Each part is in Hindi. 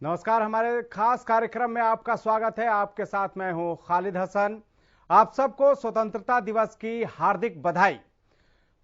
नमस्कार। हमारे खास कार्यक्रम में आपका स्वागत है। आपके साथ मैं हूं खालिद हसन। आप सबको स्वतंत्रता दिवस की हार्दिक बधाई।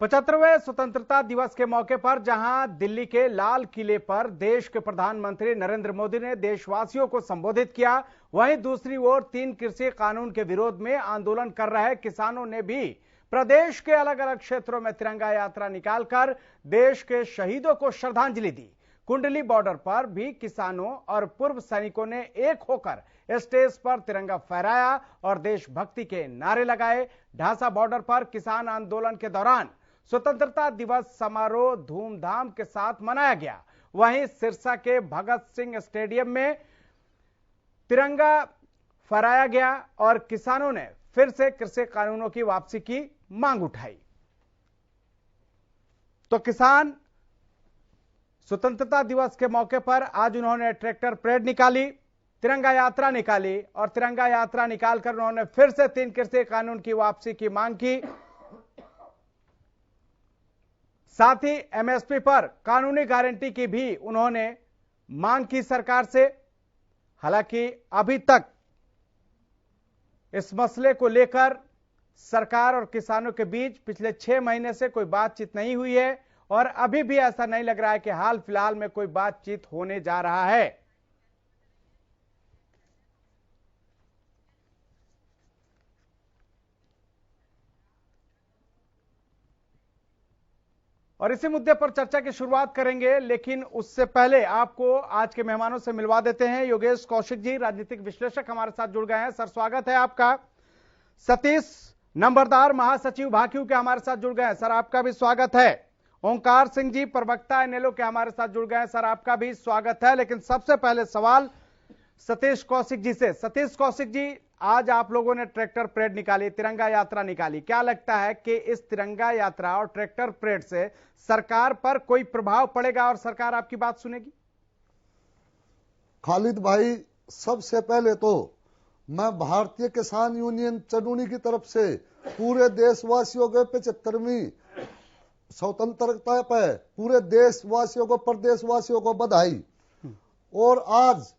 75वें स्वतंत्रता दिवस के मौके पर जहां दिल्ली के लाल किले पर देश के प्रधानमंत्री नरेंद्र मोदी ने देशवासियों को संबोधित किया, वहीं दूसरी ओर 3 कृषि कानून के विरोध में आंदोलन कर रहे किसानों ने भी प्रदेश के अलग अलग क्षेत्रों में तिरंगा यात्रा निकालकर देश के शहीदों को श्रद्धांजलि दी। कुंडली बॉर्डर पर भी किसानों और पूर्व सैनिकों ने एक होकर स्टेज पर तिरंगा फहराया और देशभक्ति के नारे लगाए। ढांसा बॉर्डर पर किसान आंदोलन के दौरान स्वतंत्रता दिवस समारोह धूमधाम के साथ मनाया गया। वहीं सिरसा के भगत सिंह स्टेडियम में तिरंगा फहराया गया और किसानों ने फिर से कृषि कानूनों की वापसी की मांग उठाई। तो किसान स्वतंत्रता दिवस के मौके पर आज उन्होंने ट्रैक्टर परेड निकाली, तिरंगा यात्रा निकाली और तिरंगा यात्रा निकालकर उन्होंने फिर से 3 कृषि कानून की वापसी की मांग की। साथ ही एमएसपी पर कानूनी गारंटी की भी उन्होंने मांग की सरकार से। हालांकि अभी तक इस मसले को लेकर सरकार और किसानों के बीच पिछले 6 महीने से कोई बातचीत नहीं हुई है और अभी भी ऐसा नहीं लग रहा है कि हाल फिलहाल में कोई बातचीत होने जा रहा है। और इसी मुद्दे पर चर्चा की शुरुआत करेंगे, लेकिन उससे पहले आपको आज के मेहमानों से मिलवा देते हैं। योगेश कौशिक जी, राजनीतिक विश्लेषक, हमारे साथ जुड़ गए हैं। सर, स्वागत है आपका। सतीश नंबरदार, महासचिव भाकियू के हमारे साथ जुड़ गए हैं। सर, आपका भी स्वागत है। ओंकार सिंह जी, प्रवक्ता एनएलओ के हमारे साथ जुड़ गए हैं। सर, आपका भी स्वागत है। लेकिन सबसे पहले सवाल सतीश कौशिक जी से। सतीश कौशिक जी, आज आप लोगों ने ट्रैक्टर परेड निकाली, तिरंगा यात्रा निकाली। क्या लगता है कि इस तिरंगा यात्रा और ट्रैक्टर परेड से सरकार पर कोई प्रभाव पड़ेगा और सरकार आपकी बात सुनेगी? खालिद भाई, सबसे पहले तो मैं भारतीय किसान यूनियन चंदौली की तरफ से पूरे देशवासियों के 75वीं स्वतंत्रता पर पूरे देशवासियों को, प्रदेशवासियों को बधाई। और आज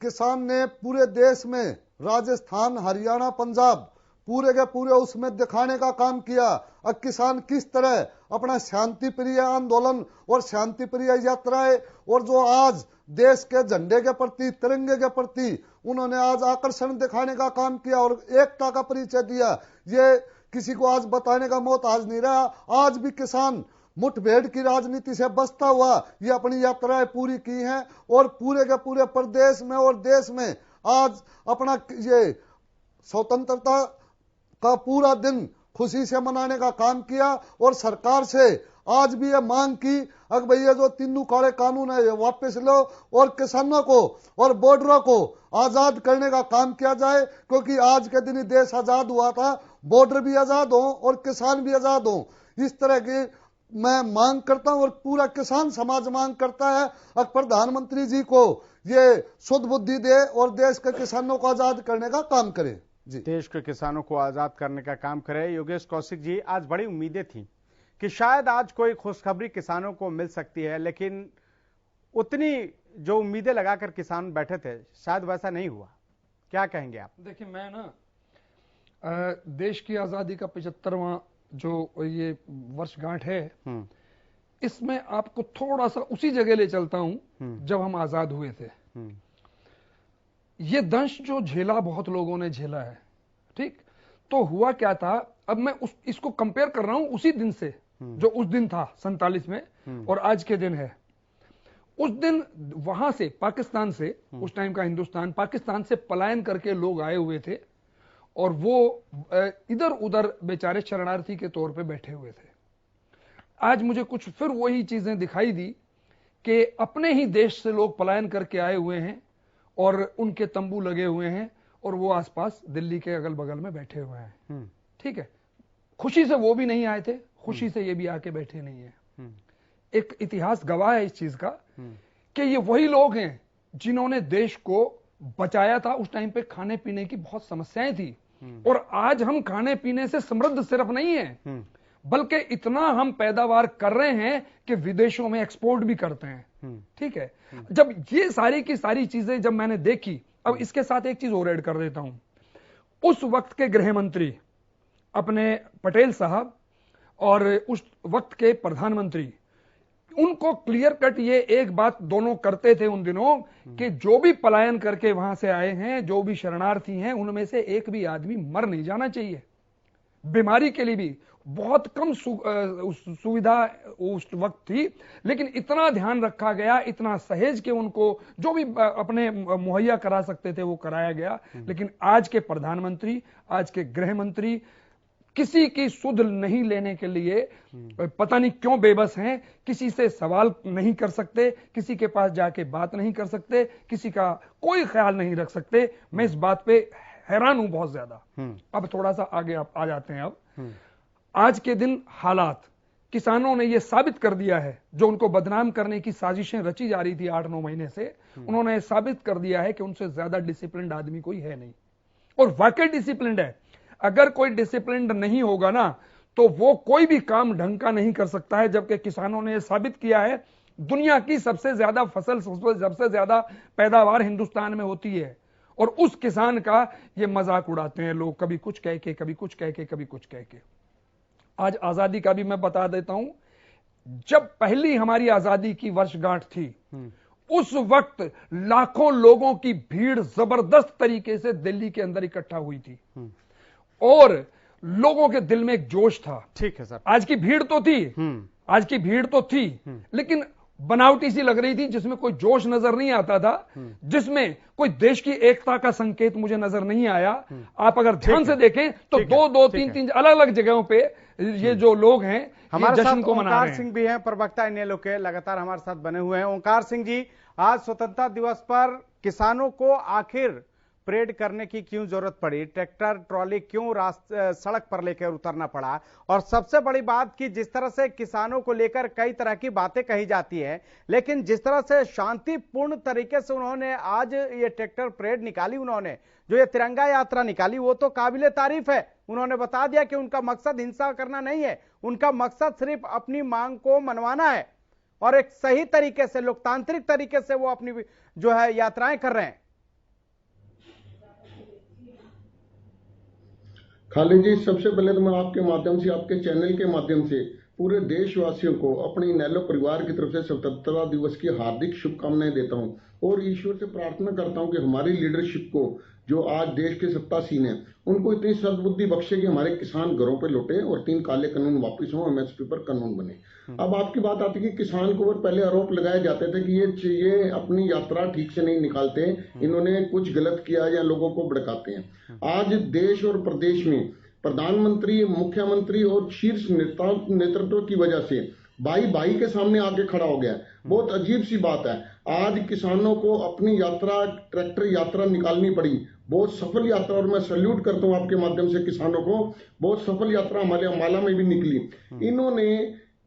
किसान ने पूरे देश में राजस्थान, हरियाणा, पंजाब पूरे के पूरे उसमें दिखाने का काम किया। अब किसान किस तरह अपना शांति प्रिय आंदोलन और शांति प्रिय यात्राएं और जो आज देश के झंडे के प्रति, तिरंगे के प्रति उन्होंने आज आकर्षण दिखाने का काम किया और एकता का परिचय दिया। ये किसी को आज बताने का मोहताज नहीं रहा। आज भी किसान मुठभेड़ की राजनीति से बचता हुआ ये अपनी यात्राएं पूरी की हैं और पूरे के पूरे प्रदेश में और देश में आज अपना ये स्वतंत्रता का पूरा दिन खुशी से मनाने का काम किया। और सरकार से आज भी ये मांग की, अगर भैया जो 3 काले कानून है ये वापस लो और किसानों को और बॉर्डरों को आजाद करने का काम किया जाए, क्योंकि आज के दिन ही देश आजाद हुआ था। बॉर्डर भी आजाद हो और किसान भी आजाद हो, इस तरह की मैं मांग करता हूं और पूरा किसान समाज मांग करता है। अब प्रधानमंत्री जी को ये शुद्ध बुद्धि दे और देश के किसानों को आजाद करने का काम करे। जी, देश के किसानों को आजाद करने का काम करे। योगेश कौशिक जी, आज बड़ी उम्मीदें थी कि शायद आज कोई खुशखबरी किसानों को मिल सकती है, लेकिन उतनी जो उम्मीदें लगाकर किसान बैठे थे शायद वैसा नहीं हुआ। क्या कहेंगे आप? देखिए, मैं देश की आजादी का 75वां जो ये वर्षगांठ है, इसमें आपको थोड़ा सा उसी जगह ले चलता हूं जब हम आजाद हुए थे। ये दंश जो झेला बहुत लोगों ने झेला है, ठीक, तो हुआ क्या था। अब मैं इसको कंपेयर कर रहा हूं उसी दिन से जो उस दिन था 47 में और आज के दिन है। उस दिन वहां से पाकिस्तान से, उस टाइम का हिंदुस्तान पाकिस्तान से पलायन करके लोग आए हुए थे और वो इधर उधर बेचारे शरणार्थी के तौर पे बैठे हुए थे। आज मुझे कुछ फिर वही चीजें दिखाई दी कि अपने ही देश से लोग पलायन करके आए हुए हैं और उनके तंबू लगे हुए हैं और वो आसपास दिल्ली के अगल बगल में बैठे हुए हैं। ठीक है, खुशी से वो भी नहीं आए थे, खुशी से ये भी आके बैठे नहीं है। एक इतिहास गवाह है इस चीज का कि ये वही लोग हैं जिन्होंने देश को बचाया था। उस टाइम पे खाने पीने की बहुत समस्याएं थी और आज हम खाने पीने से समृद्ध सिर्फ नहीं है, बल्कि इतना हम पैदावार कर रहे हैं कि विदेशों में एक्सपोर्ट भी करते हैं। ठीक है। जब ये सारी की सारी चीजें जब मैंने देखी, अब इसके साथ एक चीज और ऐड कर देता हूं। उस वक्त के गृह मंत्री अपने पटेल साहब और उस वक्त के प्रधानमंत्री, उनको क्लियर कट ये एक बात दोनों करते थे उन दिनों कि जो भी पलायन करके वहां से आए हैं, जो भी शरणार्थी हैं, उनमें से एक भी आदमी मर नहीं जाना चाहिए। बीमारी के लिए भी बहुत कम सुविधा उस वक्त थी, लेकिन इतना ध्यान रखा गया, इतना सहेज के उनको जो भी अपने मुहैया करा सकते थे वो कराया गया। लेकिन आज के प्रधानमंत्री, आज के गृह मंत्री किसी की सुध नहीं लेने के लिए पता नहीं क्यों बेबस हैं, किसी से सवाल नहीं कर सकते, किसी के पास जाके बात नहीं कर सकते, किसी का कोई ख्याल नहीं रख सकते। मैं इस बात पे हैरान हूं बहुत ज्यादा। अब थोड़ा सा आगे आप आ जाते हैं। अब आज के दिन हालात, किसानों ने यह साबित कर दिया है, जो उनको बदनाम करने की साजिशें रची जा रही थी 8-9 महीने से, उन्होंने साबित कर दिया है कि उनसे ज्यादा डिसिप्लिन्ड आदमी कोई है नहीं, और वाकई डिसिप्लिन्ड है। अगर कोई डिसिप्लिन्ड नहीं होगा ना, तो वो कोई भी काम ढंग का नहीं कर सकता है। जबकि किसानों ने यह साबित किया है, दुनिया की सबसे ज्यादा फसल, सबसे ज्यादा पैदावार हिंदुस्तान में होती है, और उस किसान का ये मजाक उड़ाते हैं लोग, कभी कुछ कह के, कभी कुछ कह के, कभी कुछ कह के। आज आजादी का भी मैं बता देता हूं, जब पहली हमारी आजादी की वर्षगांठ थी, उस वक्त लाखों लोगों की भीड़ जबरदस्त तरीके से दिल्ली के अंदर इकट्ठा हुई थी, और लोगों के दिल में एक जोश था। ठीक है सर। आज की भीड़ तो थी, आज की भीड़ तो थी, लेकिन बनावटी सी लग रही थी, जिसमें कोई जोश नजर नहीं आता था, जिसमें कोई देश की एकता का संकेत मुझे नजर नहीं आया। आप अगर ध्यान से देखें तो दो तीन अलग अलग जगहों पे ये जो लोग हैं, हमारे जश्न साथ को मना रहे ओंकार हैं। सिंह भी हैं, प्रवक्ता इनेलो के, लगातार हमारे साथ बने हुए हैं। ओंकार सिंह जी, आज स्वतंत्रता दिवस पर किसानों को आखिर परेड करने की क्यों जरूरत पड़ी? ट्रैक्टर ट्रॉली क्यों सड़क पर लेकर उतरना पड़ा? और सबसे बड़ी बात कि जिस तरह से किसानों को लेकर कई तरह की बातें कही जाती हैं, लेकिन जिस तरह से शांतिपूर्ण तरीके से उन्होंने आज ये ट्रैक्टर परेड निकाली, उन्होंने जो ये तिरंगा यात्रा निकाली, वो तो काबिले तारीफ है। उन्होंने बता दिया कि उनका मकसद हिंसा करना नहीं है, उनका मकसद सिर्फ अपनी मांग को मनवाना है, और एक सही तरीके से, लोकतांत्रिक तरीके से वो अपनी जो है यात्राएं कर रहे हैं। खालिद जी, सबसे पहले तो मैं आपके माध्यम से, आपके चैनल के माध्यम से पूरे देशवासियों को अपने इनेलो परिवार की तरफ से स्वतंत्रता दिवस की हार्दिक शुभकामनाएं देता हूं, और ईश्वर से प्रार्थना करता हूं कि हमारी लीडरशिप को, जो आज देश के सत्तासीन हैं, उनको इतनी सद्बुद्धि बख्शे कि हमारे किसान घरों पे लौटे और 3 काले कानून वापस हों, एमएसपी पर कानून बने। अब आपकी बात आती है कि किसान को ऊपर पहले आरोप लगाए जाते थे कि ये अपनी यात्रा ठीक से नहीं निकालते, इन्होंने कुछ गलत किया या लोगों को भड़काते हैं। आज देश और प्रदेश में प्रधानमंत्री, मुख्यमंत्री और शीर्ष नेतृत्व की वजह से भाई के सामने आके खड़ा हो गया। बहुत अजीब सी बात है, आज किसानों को अपनी यात्रा, ट्रैक्टर यात्रा निकालनी पड़ी, बहुत सफल यात्रा, और मैं सैल्यूट करता हूं आपके माध्यम से किसानों को। बहुत सफल यात्रा हमारे अम्बाला में भी निकली। इन्होंने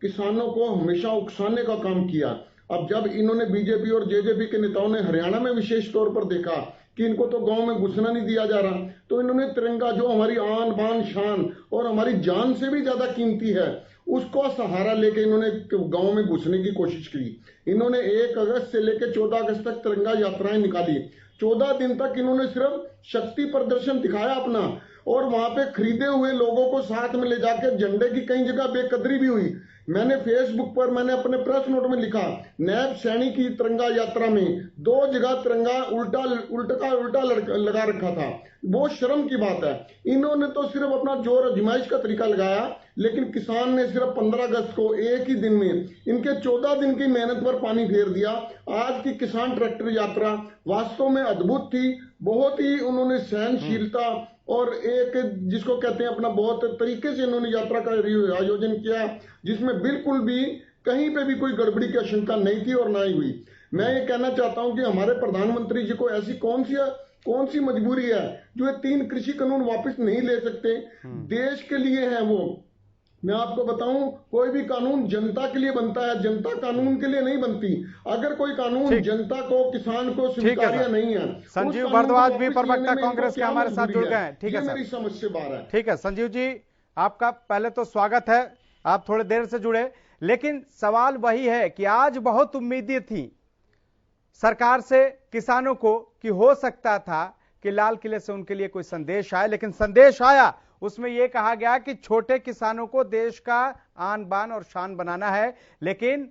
किसानों को हमेशा उकसाने का काम किया। अब जब इन्होंने बीजेपी और जेजेपी के नेताओं ने हरियाणा में विशेष तौर पर देखा कि इनको तो गांव में घुसना नहीं दिया जा रहा, तो इन्होंने तिरंगा, जो हमारी आन बान शान और हमारी जान से भी ज्यादा कीमती है, उसको सहारा लेके इन्होंने गांव में घुसने की कोशिश की। इन्होंने 1 अगस्त से लेकर 14 अगस्त तक तिरंगा यात्राएं निकाली। 14 दिन तक इन्होंने सिर्फ शक्ति प्रदर्शन दिखाया अपना, और वहां पे खरीदे हुए लोगों को साथ में ले जाकर झंडे की कई जगह बेकदरी भी हुई। मैंने फेसबुक पर, मैंने अपने प्रेस नोट में लिखा, नैब सैनी की तिरंगा यात्रा में 2 जगह तिरंगा उल्टा लगा रखा था। बहुत शर्म की बात है। इन्होंने तो सिर्फ अपना जोर आजमाइश का तरीका लगाया, लेकिन किसान ने सिर्फ 15 अगस्त को एक ही दिन में इनके 14 दिन की मेहनत पर पानी फेर दिया। आज की किसान ट्रैक्टर यात्रा वास्तव में अद्भुत थी। बहुत ही उन्होंने सहनशीलता और एक, जिसको कहते हैं, अपना बहुत तरीके से इन्होंने यात्रा का आयोजन किया, जिसमें बिल्कुल भी कहीं पे भी कोई गड़बड़ी की आशंका नहीं थी और ना ही हुई। मैं ये कहना चाहता हूं कि हमारे प्रधानमंत्री जी को ऐसी कौन सी मजबूरी है जो ये 3 कृषि कानून वापस नहीं ले सकते? देश के लिए है वो। मैं आपको बताऊं, कोई भी कानून जनता के लिए बनता है, जनता कानून के लिए नहीं बनती। अगर कोई कानून जनता को, किसान को स्वीकार्य नहीं है। संजीव भारद्वाज भी प्रवक्ता कांग्रेस के हमारे साथ जुड़ गए हैं। ठीक है सर, मेरी समझ से बाहर है। ठीक है संजीव जी, आपका पहले तो स्वागत है, आप थोड़े देर से जुड़े, लेकिन सवाल वही है कि आज बहुत उम्मीदें थी सरकार से किसानों को कि हो सकता था कि लाल किले से उनके लिए कोई संदेश आए, लेकिन संदेश आया, उसमें यह कहा गया कि छोटे किसानों को देश का आन बान और शान बनाना है। लेकिन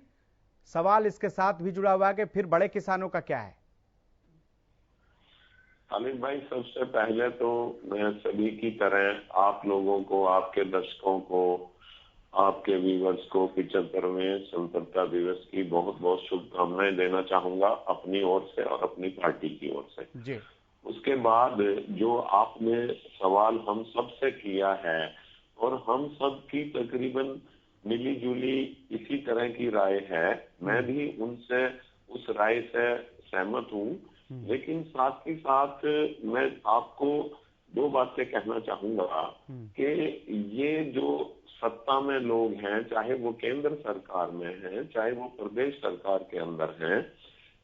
सवाल इसके साथ भी जुड़ा हुआ है कि फिर बड़े किसानों का क्या है। खालिद भाई, सबसे पहले तो मैं सभी की तरह आप लोगों को, आपके दर्शकों को, आपके व्यूवर्स को 75वें स्वतंत्रता दिवस की बहुत बहुत शुभकामनाएं देना चाहूंगा अपनी ओर से और अपनी पार्टी की ओर से जी। उसके बाद जो आपने सवाल हम सब से किया है और हम सब की तकरीबन मिली जुली इसी तरह की राय है, मैं भी उनसे उस राय से सहमत हूँ। लेकिन साथ ही साथ मैं आपको दो बातें कहना चाहूंगा कि ये जो सत्ता में लोग हैं, चाहे वो केंद्र सरकार में हैं, चाहे वो प्रदेश सरकार के अंदर हैं,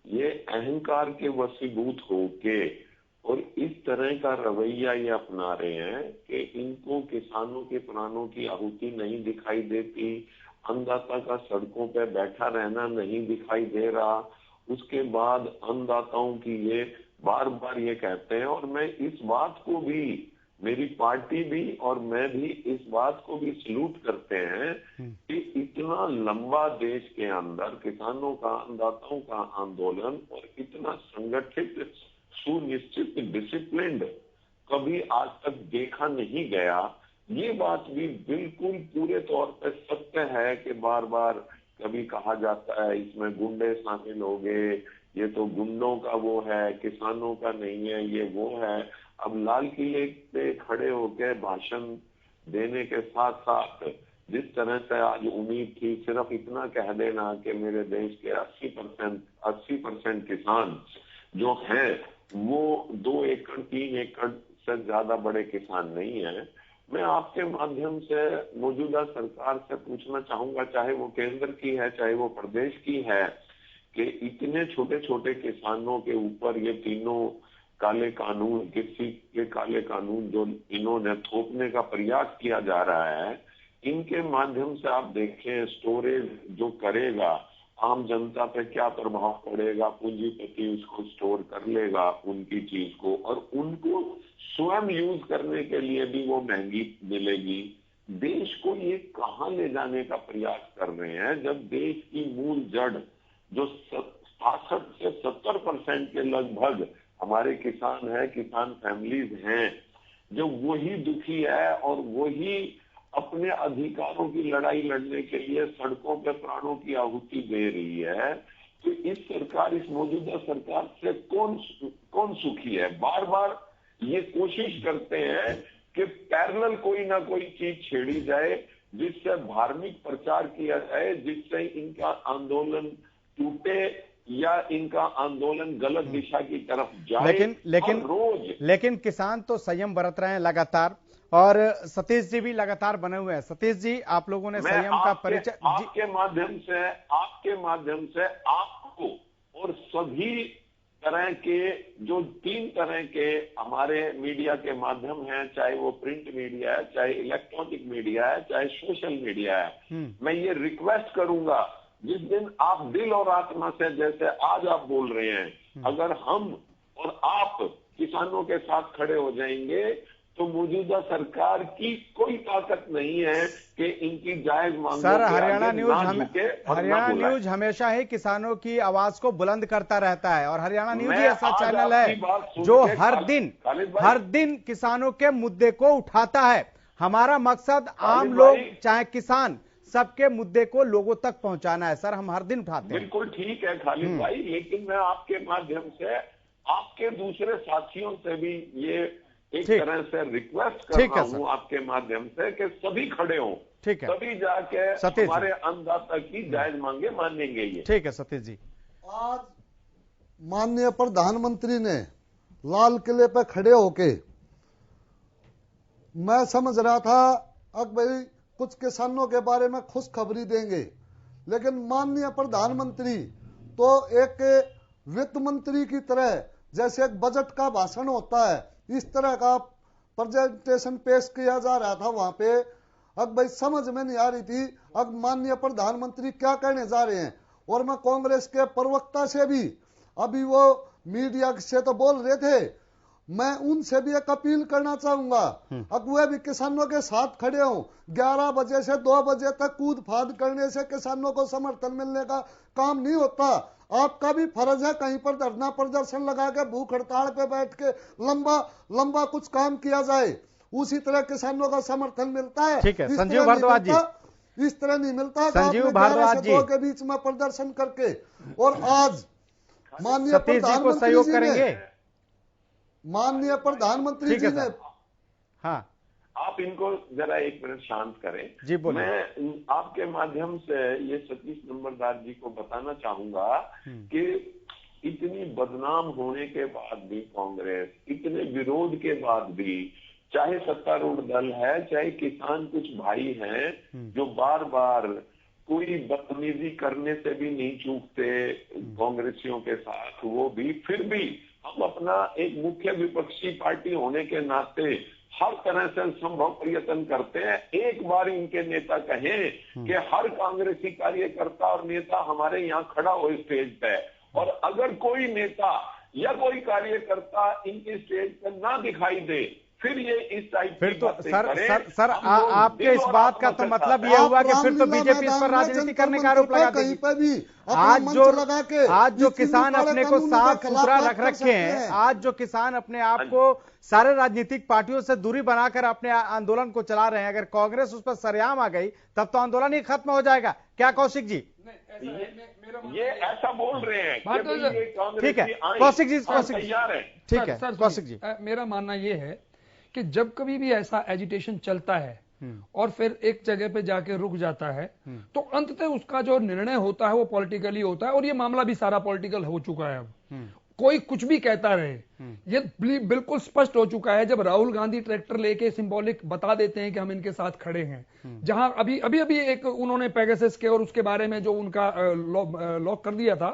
ये अहंकार के वशीभूत होके और इस तरह का रवैया ये अपना रहे हैं कि इनको किसानों के प्राणों की आहुति नहीं दिखाई देती, अन्नदाता का सड़कों पे बैठा रहना नहीं दिखाई दे रहा। उसके बाद अन्नदाताओं की ये बार बार ये कहते हैं, और मैं इस बात को भी, मेरी पार्टी भी और मैं भी इस बात को भी सलूट करते हैं कि इतना लंबा देश के अंदर किसानों का, अन्नदाताओं का आंदोलन और इतना संगठित, सुनिश्चित, डिसिप्लिन्ड कभी आज तक देखा नहीं गया। ये बात भी बिल्कुल पूरे तौर पर सत्य है कि बार बार कभी कहा जाता है इसमें गुंडे शामिल हो गए, ये तो गुंडों का वो है, किसानों का नहीं है, ये वो है। अब लाल किले पे खड़े होकर भाषण देने के साथ साथ जिस तरह से आज उम्मीद थी सिर्फ इतना कह देना कि मेरे देश के 80% किसान जो हैं वो 2 एकड़ 3 एकड़ से ज्यादा बड़े किसान नहीं है। मैं आपके माध्यम से मौजूदा सरकार से पूछना चाहूंगा, चाहे वो केंद्र की है चाहे वो प्रदेश की है, कि इतने छोटे छोटे किसानों के ऊपर ये तीनों काले कानून, कृषि के काले कानून जो इन्होंने थोपने का प्रयास किया जा रहा है, इनके माध्यम से आप देखें स्टोरेज जो करेगा, आम जनता पे क्या प्रभाव पड़ेगा। पूंजीपति उसको स्टोर कर लेगा उनकी चीज को, और उनको स्वयं यूज करने के लिए भी वो महंगी मिलेगी। देश को ये कहाँ ले जाने का प्रयास कर रहे हैं, जब देश की मूल जड़ जो 66 से 70% के लगभग हमारे किसान हैं, किसान फैमिलीज हैं, जो वही दुखी है और वही अपने अधिकारों की लड़ाई लड़ने के लिए सड़कों पे प्राणों की आहुति दे रही है। तो इस सरकार, इस मौजूदा सरकार से कौन सुखी है। बार बार ये कोशिश करते हैं कि पैरेलल कोई ना कोई चीज छेड़ी जाए जिससे धार्मिक प्रचार किया जाए, जिससे इनका आंदोलन टूटे या इनका आंदोलन गलत दिशा की तरफ जाए। लेकिन किसान तो संयम बरत रहे हैं लगातार, और सतीश जी भी लगातार बने हुए हैं। सतीश जी, आप लोगों ने संयम का परिचय आपके माध्यम से आपको और सभी तरह के जो 3 तरह के हमारे मीडिया के माध्यम हैं, चाहे वो प्रिंट मीडिया है, चाहे इलेक्ट्रॉनिक मीडिया है, चाहे सोशल मीडिया है, मैं ये रिक्वेस्ट करूंगा, जिस दिन आप दिल और आत्मा से, जैसे आज आप बोल रहे हैं, अगर हम और आप किसानों के साथ खड़े हो जाएंगे तो मौजूदा सरकार की कोई ताकत नहीं है कि इनकी जायज मांगों सर, हरियाणा न्यूज हमेशा ही किसानों की आवाज को बुलंद करता रहता है, और हरियाणा न्यूज ही ऐसा चैनल है जो हर दिन किसानों के मुद्दे को उठाता है। हमारा मकसद आम लोग चाहे किसान सबके मुद्दे को लोगों तक पहुंचाना है। सर, हम हर दिन उठाते हैं। बिल्कुल ठीक है खालिद भाई, लेकिन मैं आपके माध्यम से आपके दूसरे साथियों से भी ये एक तरह से रिक्वेस्ट कर रहा हूँ आपके माध्यम से कि सभी खड़े हों, तभी जाके हमारे अन्नदाता की जायज मांगे मानेंगे ये। ठीक है सतीश जी। आज माननीय प्रधानमंत्री ने लाल किले पर खड़े होके, मैं समझ रहा था अब भाई कुछ किसानों के बारे में खुशखबरी देंगे, लेकिन माननीय प्रधानमंत्री तो एक वित्त मंत्री की तरह, जैसे एक बजट का भाषण होता है, इस तरह का प्रेजेंटेशन पेश किया जा रहा था वहां पे। अब भाई समझ में नहीं आ रही थी अब माननीय प्रधानमंत्री क्या कहने जा रहे हैं। और मैं कांग्रेस के प्रवक्ता से भी अभी वो मीडिया से तो बोल रहे थे, मैं उनसे भी एक अपील करना चाहूंगा, अब वे भी किसानों के साथ खड़े हों। 11 बजे से 2 बजे तक कूद फाद करने से किसानों को समर्थन मिलने का काम नहीं होता। आपका भी फर्ज है कहीं पर धरना प्रदर्शन लगा के भूख हड़ताल पे बैठ के लंबा लंबा कुछ काम किया जाए, उसी तरह किसानों का समर्थन मिलता है। ठीक है संजीव भारद्वाज जी, इस तरह नहीं मिलता संजीव भारद्वाज जी के बीच में प्रदर्शन करके। और आज माननीय सतीश जी को सहयोग करेंगे, माननीय प्रधानमंत्री जी ने, हाँ आप इनको जरा 1 मिनट शांत करें जी, बोलिए। मैं आपके माध्यम से ये सतीश नंबरदार जी को बताना चाहूंगा कि इतनी बदनाम होने के बाद भी कांग्रेस, इतने विरोध के बाद भी, चाहे सत्तारूढ़ दल है चाहे किसान कुछ भाई हैं जो बार बार कोई बदतमीजी करने से भी नहीं चूकते कांग्रेसियों के साथ, वो भी फिर भी हम अपना एक मुख्य विपक्षी पार्टी होने के नाते हर तरह से संभव प्रयत्न करते हैं। एक बार इनके नेता कहें कि हर कांग्रेसी कार्यकर्ता और नेता हमारे यहाँ खड़ा हो स्टेज पे, और अगर कोई नेता या कोई कार्यकर्ता इनके स्टेज पर ना दिखाई दे, फिर ये इस टाइप फिर की तो बातें सर करें। सर सर हम लोग आपके दिल इस और बात का आत्मा तो से मतलब चाहते ये हैं। हुआ कि फिर तो रामलीला बीजेपी इस पर मैदान में राजनीति करने का जंतर आरोप लगा मंतर पे देगी। कहीं पे भी आज अपना जो मंच लगा के आज जो इस किसान काले अपने को कानूनों साफ के सुथरा खिलाफ रख कर रखे सकते हैं, आज जो किसान अपने आप को सारे राजनीतिक पार्टियों से दूरी बनाकर अपने आंदोलन को चला रहे हैं, अगर कांग्रेस उस पर सरेआम आ गई तब तो आंदोलन ही खत्म हो जाएगा। क्या कौशिक जी? ये ऐसा बोल रहे हैं कि भाई ये कांग्रेस ठीक है की आएं, कौशिक जी, हम कौशिक जी तैयार हैं। ठीक है सर, कौशिक जी, मेरा मानना यह है कि जब कभी भी ऐसा एजिटेशन चलता है और फिर एक जगह पे जाके रुक जाता है, तो अंततः उसका जो निर्णय होता है वो पॉलिटिकली होता है, और ये मामला भी सारा पॉलिटिकल हो चुका है। अब कोई कुछ भी कहता रहे, ये बिल्कुल स्पष्ट हो चुका है। जब राहुल गांधी ट्रैक्टर लेके सिंबॉलिक बता देते हैं कि हम इनके साथ खड़े हैं, जहां अभी अभी एक उन्होंने पेगासस के और उसके बारे में जो उनका लॉक कर दिया था,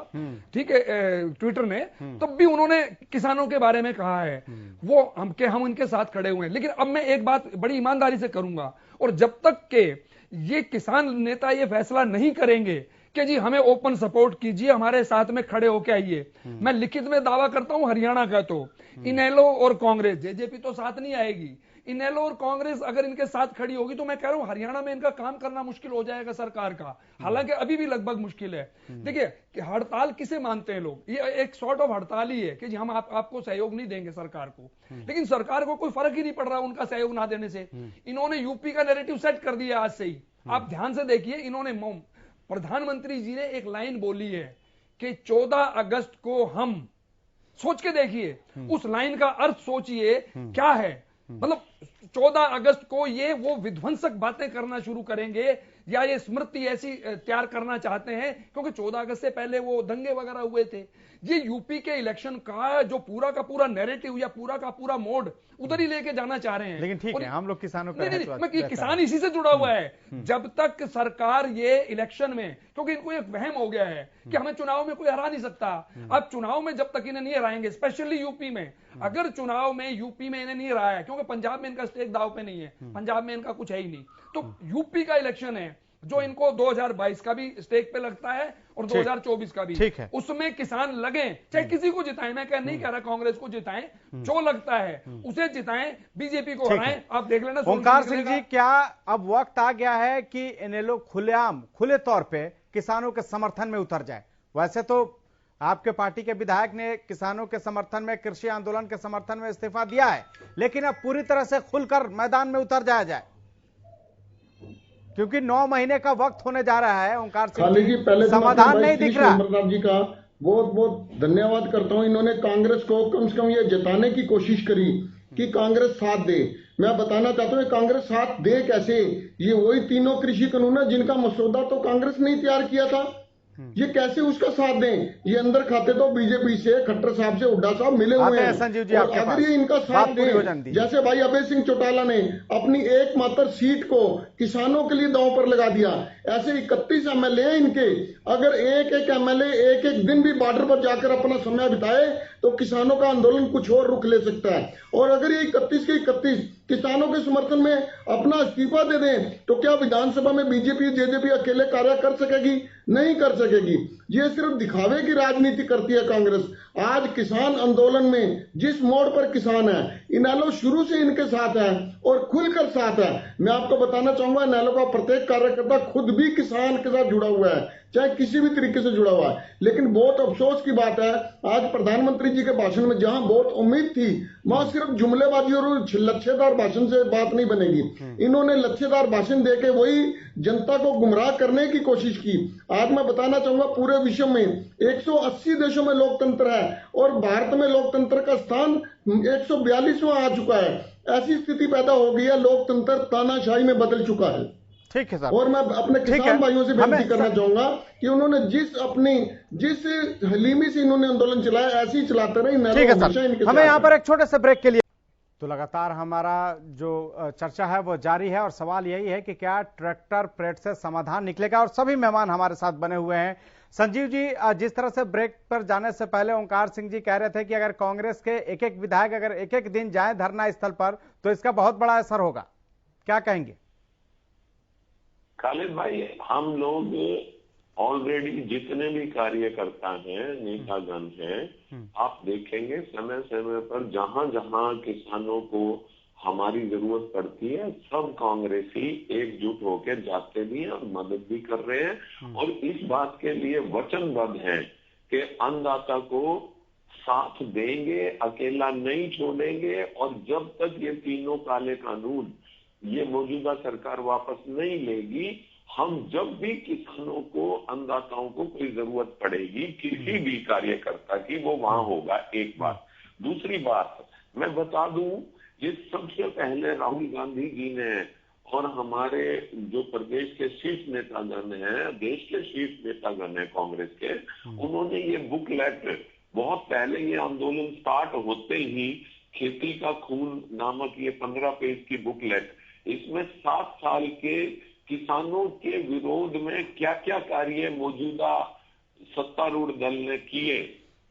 ठीक है, ट्विटर ने, तब भी उन्होंने किसानों के बारे में कहा है वो हम इनके साथ खड़े हुए हैं। लेकिन अब मैं एक बात बड़ी ईमानदारी से करूंगा, और जब तक के ये किसान नेता ये फैसला नहीं करेंगे कि जी हमें ओपन सपोर्ट कीजिए, हमारे साथ में खड़े होके आइए, मैं लिखित में दावा करता हूं हरियाणा का तो इनेलो और कांग्रेस, जेजेपी तो साथ नहीं आएगी, इनेलो और कांग्रेस अगर इनके साथ खड़ी होगी तो मैं कह रहा हूं हरियाणा में इनका काम करना मुश्किल हो जाएगा सरकार का, हालांकि अभी भी लगभग मुश्किल है। देखिए कि हड़ताल किसे मानते हैं लोग, ये एक सॉर्ट ऑफ हड़ताल ही है कि जी हम आपको सहयोग नहीं देंगे सरकार को, लेकिन सरकार को कोई फर्क ही नहीं पड़ रहा उनका सहयोग ना देने से। इन्होंने यूपी का नैरेटिव सेट कर दिया आज से ही, आप ध्यान से देखिए। इन्होंने प्रधानमंत्री जी ने एक लाइन बोली है कि 14 अगस्त को हम, सोच के देखिए उस लाइन का अर्थ सोचिए क्या है। मतलब 14 अगस्त को ये वो विध्वंसक बातें करना शुरू करेंगे या ये स्मृति ऐसी तैयार करना चाहते हैं, क्योंकि 14 अगस्त से पहले वो दंगे वगैरह हुए थे। ये यूपी के इलेक्शन का जो पूरा का पूरा नैरेटिव या पूरा का पूरा मोड उधर ही लेके जाना चाह रहे हैं। लेकिन ठीक है, हम लोग किसानों का नहीं, किसान इसी से जुड़ा हुआ है। जब तक सरकार ये इलेक्शन में, क्योंकि इनको एक वहम हो गया है कि हमें चुनाव में कोई हरा नहीं सकता, अब चुनाव में जब तक इन्हें नहीं हराएंगे, स्पेशली यूपी में, अगर चुनाव में यूपी में इन्हें नहीं हराया, क्योंकि पंजाब में इनका स्टेक दाव पे नहीं है, पंजाब में इनका कुछ है ही नहीं, तो यूपी का इलेक्शन है जो इनको 2022 का भी स्टेक पे लगता है और 2024 का भी, ठीक है, उसमें किसान लगे, चाहे किसी को जिताएं, मैं नहीं कह रहा कांग्रेस को जिताएं, जो लगता है उसे जिताएं, बीजेपी को हराएं, आप देख लेना। ओंकार सिंह जी, क्या अब वक्त आ गया है कि इन्हें लोग खुले तौर पे किसानों के समर्थन में उतर जाए? वैसे तो आपके पार्टी के विधायक ने किसानों के समर्थन में, कृषि आंदोलन के समर्थन में इस्तीफा दिया है, लेकिन अब पूरी तरह से खुलकर मैदान में उतर जाया जाए, क्योंकि 9 महीने का वक्त होने जा रहा है। ओंकार सिंह जी, पहले समाधान नहीं दिख रहा। अमरनाथ जी का बहुत बहुत धन्यवाद करता हूं, इन्होंने कांग्रेस को कम से कम ये जताने की कोशिश करी कि कांग्रेस साथ दे। मैं बताना चाहता हूं कांग्रेस साथ दे कैसे, ये वही तीनों कृषि कानून है जिनका मसौदा तो कांग्रेस ने ही तैयार किया था, ये कैसे उसका साथ दें? ये अंदर खाते तो बीजेपी से, खट्टर साहब से, हुड्डा साहब मिले हुए हैं, संजीव जी, और अगर ये इनका साथ दें, जैसे भाई अभय सिंह चौटाला ने अपनी एकमात्र सीट को किसानों के लिए दांव पर लगा दिया, ऐसे 31 एमएलए हैं इनके, अगर एक एक एमएलए एक एक दिन भी बॉर्डर पर जाकर अपना समय बिताए तो किसानों का आंदोलन कुछ और रुख ले सकता है। और अगर ये 31 के 31 किसानों के समर्थन में अपना इस्तीफा दे दें तो क्या विधानसभा में बीजेपी जेजेपी अकेले कार्य कर सकेगी? नहीं कर सकेगी। ये सिर्फ दिखावे की राजनीति करती है कांग्रेस। आज किसान आंदोलन में जिस मोड़ पर किसान है, इनेलो शुरू से इनके साथ है और खुलकर साथ है। मैं आपको बताना चाहूंगा, इनेलो का प्रत्येक कार्यकर्ता खुद भी किसान के साथ जुड़ा हुआ है, चाहे किसी भी तरीके से जुड़ा हुआ है। लेकिन बहुत अफसोस की बात है, आज प्रधानमंत्री जी के भाषण में जहां बहुत उम्मीद थी, वहां सिर्फ जुमलेबाजी और लच्छेदार भाषण से बात नहीं बनेगी। इन्होंने लच्छेदार भाषण देके वही जनता को गुमराह करने की कोशिश की। आज मैं बताना चाहूंगा, पूरे विश्व में 180 देशों में लोकतंत्र है और भारत में लोकतंत्र का स्थान 142वां आ चुका है। ऐसी स्थिति पैदा हो गई है, लोकतंत्र तानाशाही में बदल चुका है। ठीक है साहब। और मैं अपने किसान भाइयों से विनती करना चाहूंगा कि उन्होंने जिस हलीमी से इन्होंने आंदोलन चलाया, ऐसे ही चलाते रहे। ठीक है सर, हमें यहाँ पर एक छोटे से ब्रेक के लिए। तो लगातार हमारा जो चर्चा है वो जारी है और सवाल यही है कि क्या ट्रैक्टर प्रेट से समाधान निकलेगा। और सभी मेहमान हमारे साथ बने हुए हैं। संजीव जी, जिस तरह से ब्रेक पर जाने से पहले ओंकार सिंह जी कह रहे थे कि अगर कांग्रेस के एक एक विधायक अगर एक एक दिन जाए धरना स्थल पर तो इसका बहुत बड़ा असर होगा, क्या कहेंगे? खालिद भाई, हम लोग ऑलरेडी जितने भी कार्यकर्ता हैं, नेतागण हैं, आप देखेंगे समय समय पर जहां जहां किसानों को हमारी जरूरत पड़ती है, सब कांग्रेसी एकजुट होकर जाते भी हैं और मदद भी कर रहे हैं और इस बात के लिए वचनबद्ध हैं कि अन्नदाता को साथ देंगे, अकेला नहीं छोड़ेंगे। और जब तक ये तीनों काले कानून ये मौजूदा सरकार वापस नहीं लेगी, हम जब भी किसानों को, अन्नदाताओं को कोई जरूरत पड़ेगी किसी भी कार्यकर्ता की, वो वहां होगा। एक बात। दूसरी बात मैं बता दूं, ये सबसे पहले राहुल गांधी जी ने और हमारे जो प्रदेश के शीर्ष नेतागण हैं, देश के शीर्ष नेतागण हैं कांग्रेस के, उन्होंने ये बुकलेट बहुत पहले, ये आंदोलन स्टार्ट होते ही, खेती का खून नामक ये 15 पेज की बुकलेट, इसमें 7 साल के किसानों के विरोध में क्या क्या कार्य मौजूदा सत्तारूढ़ दल ने किए,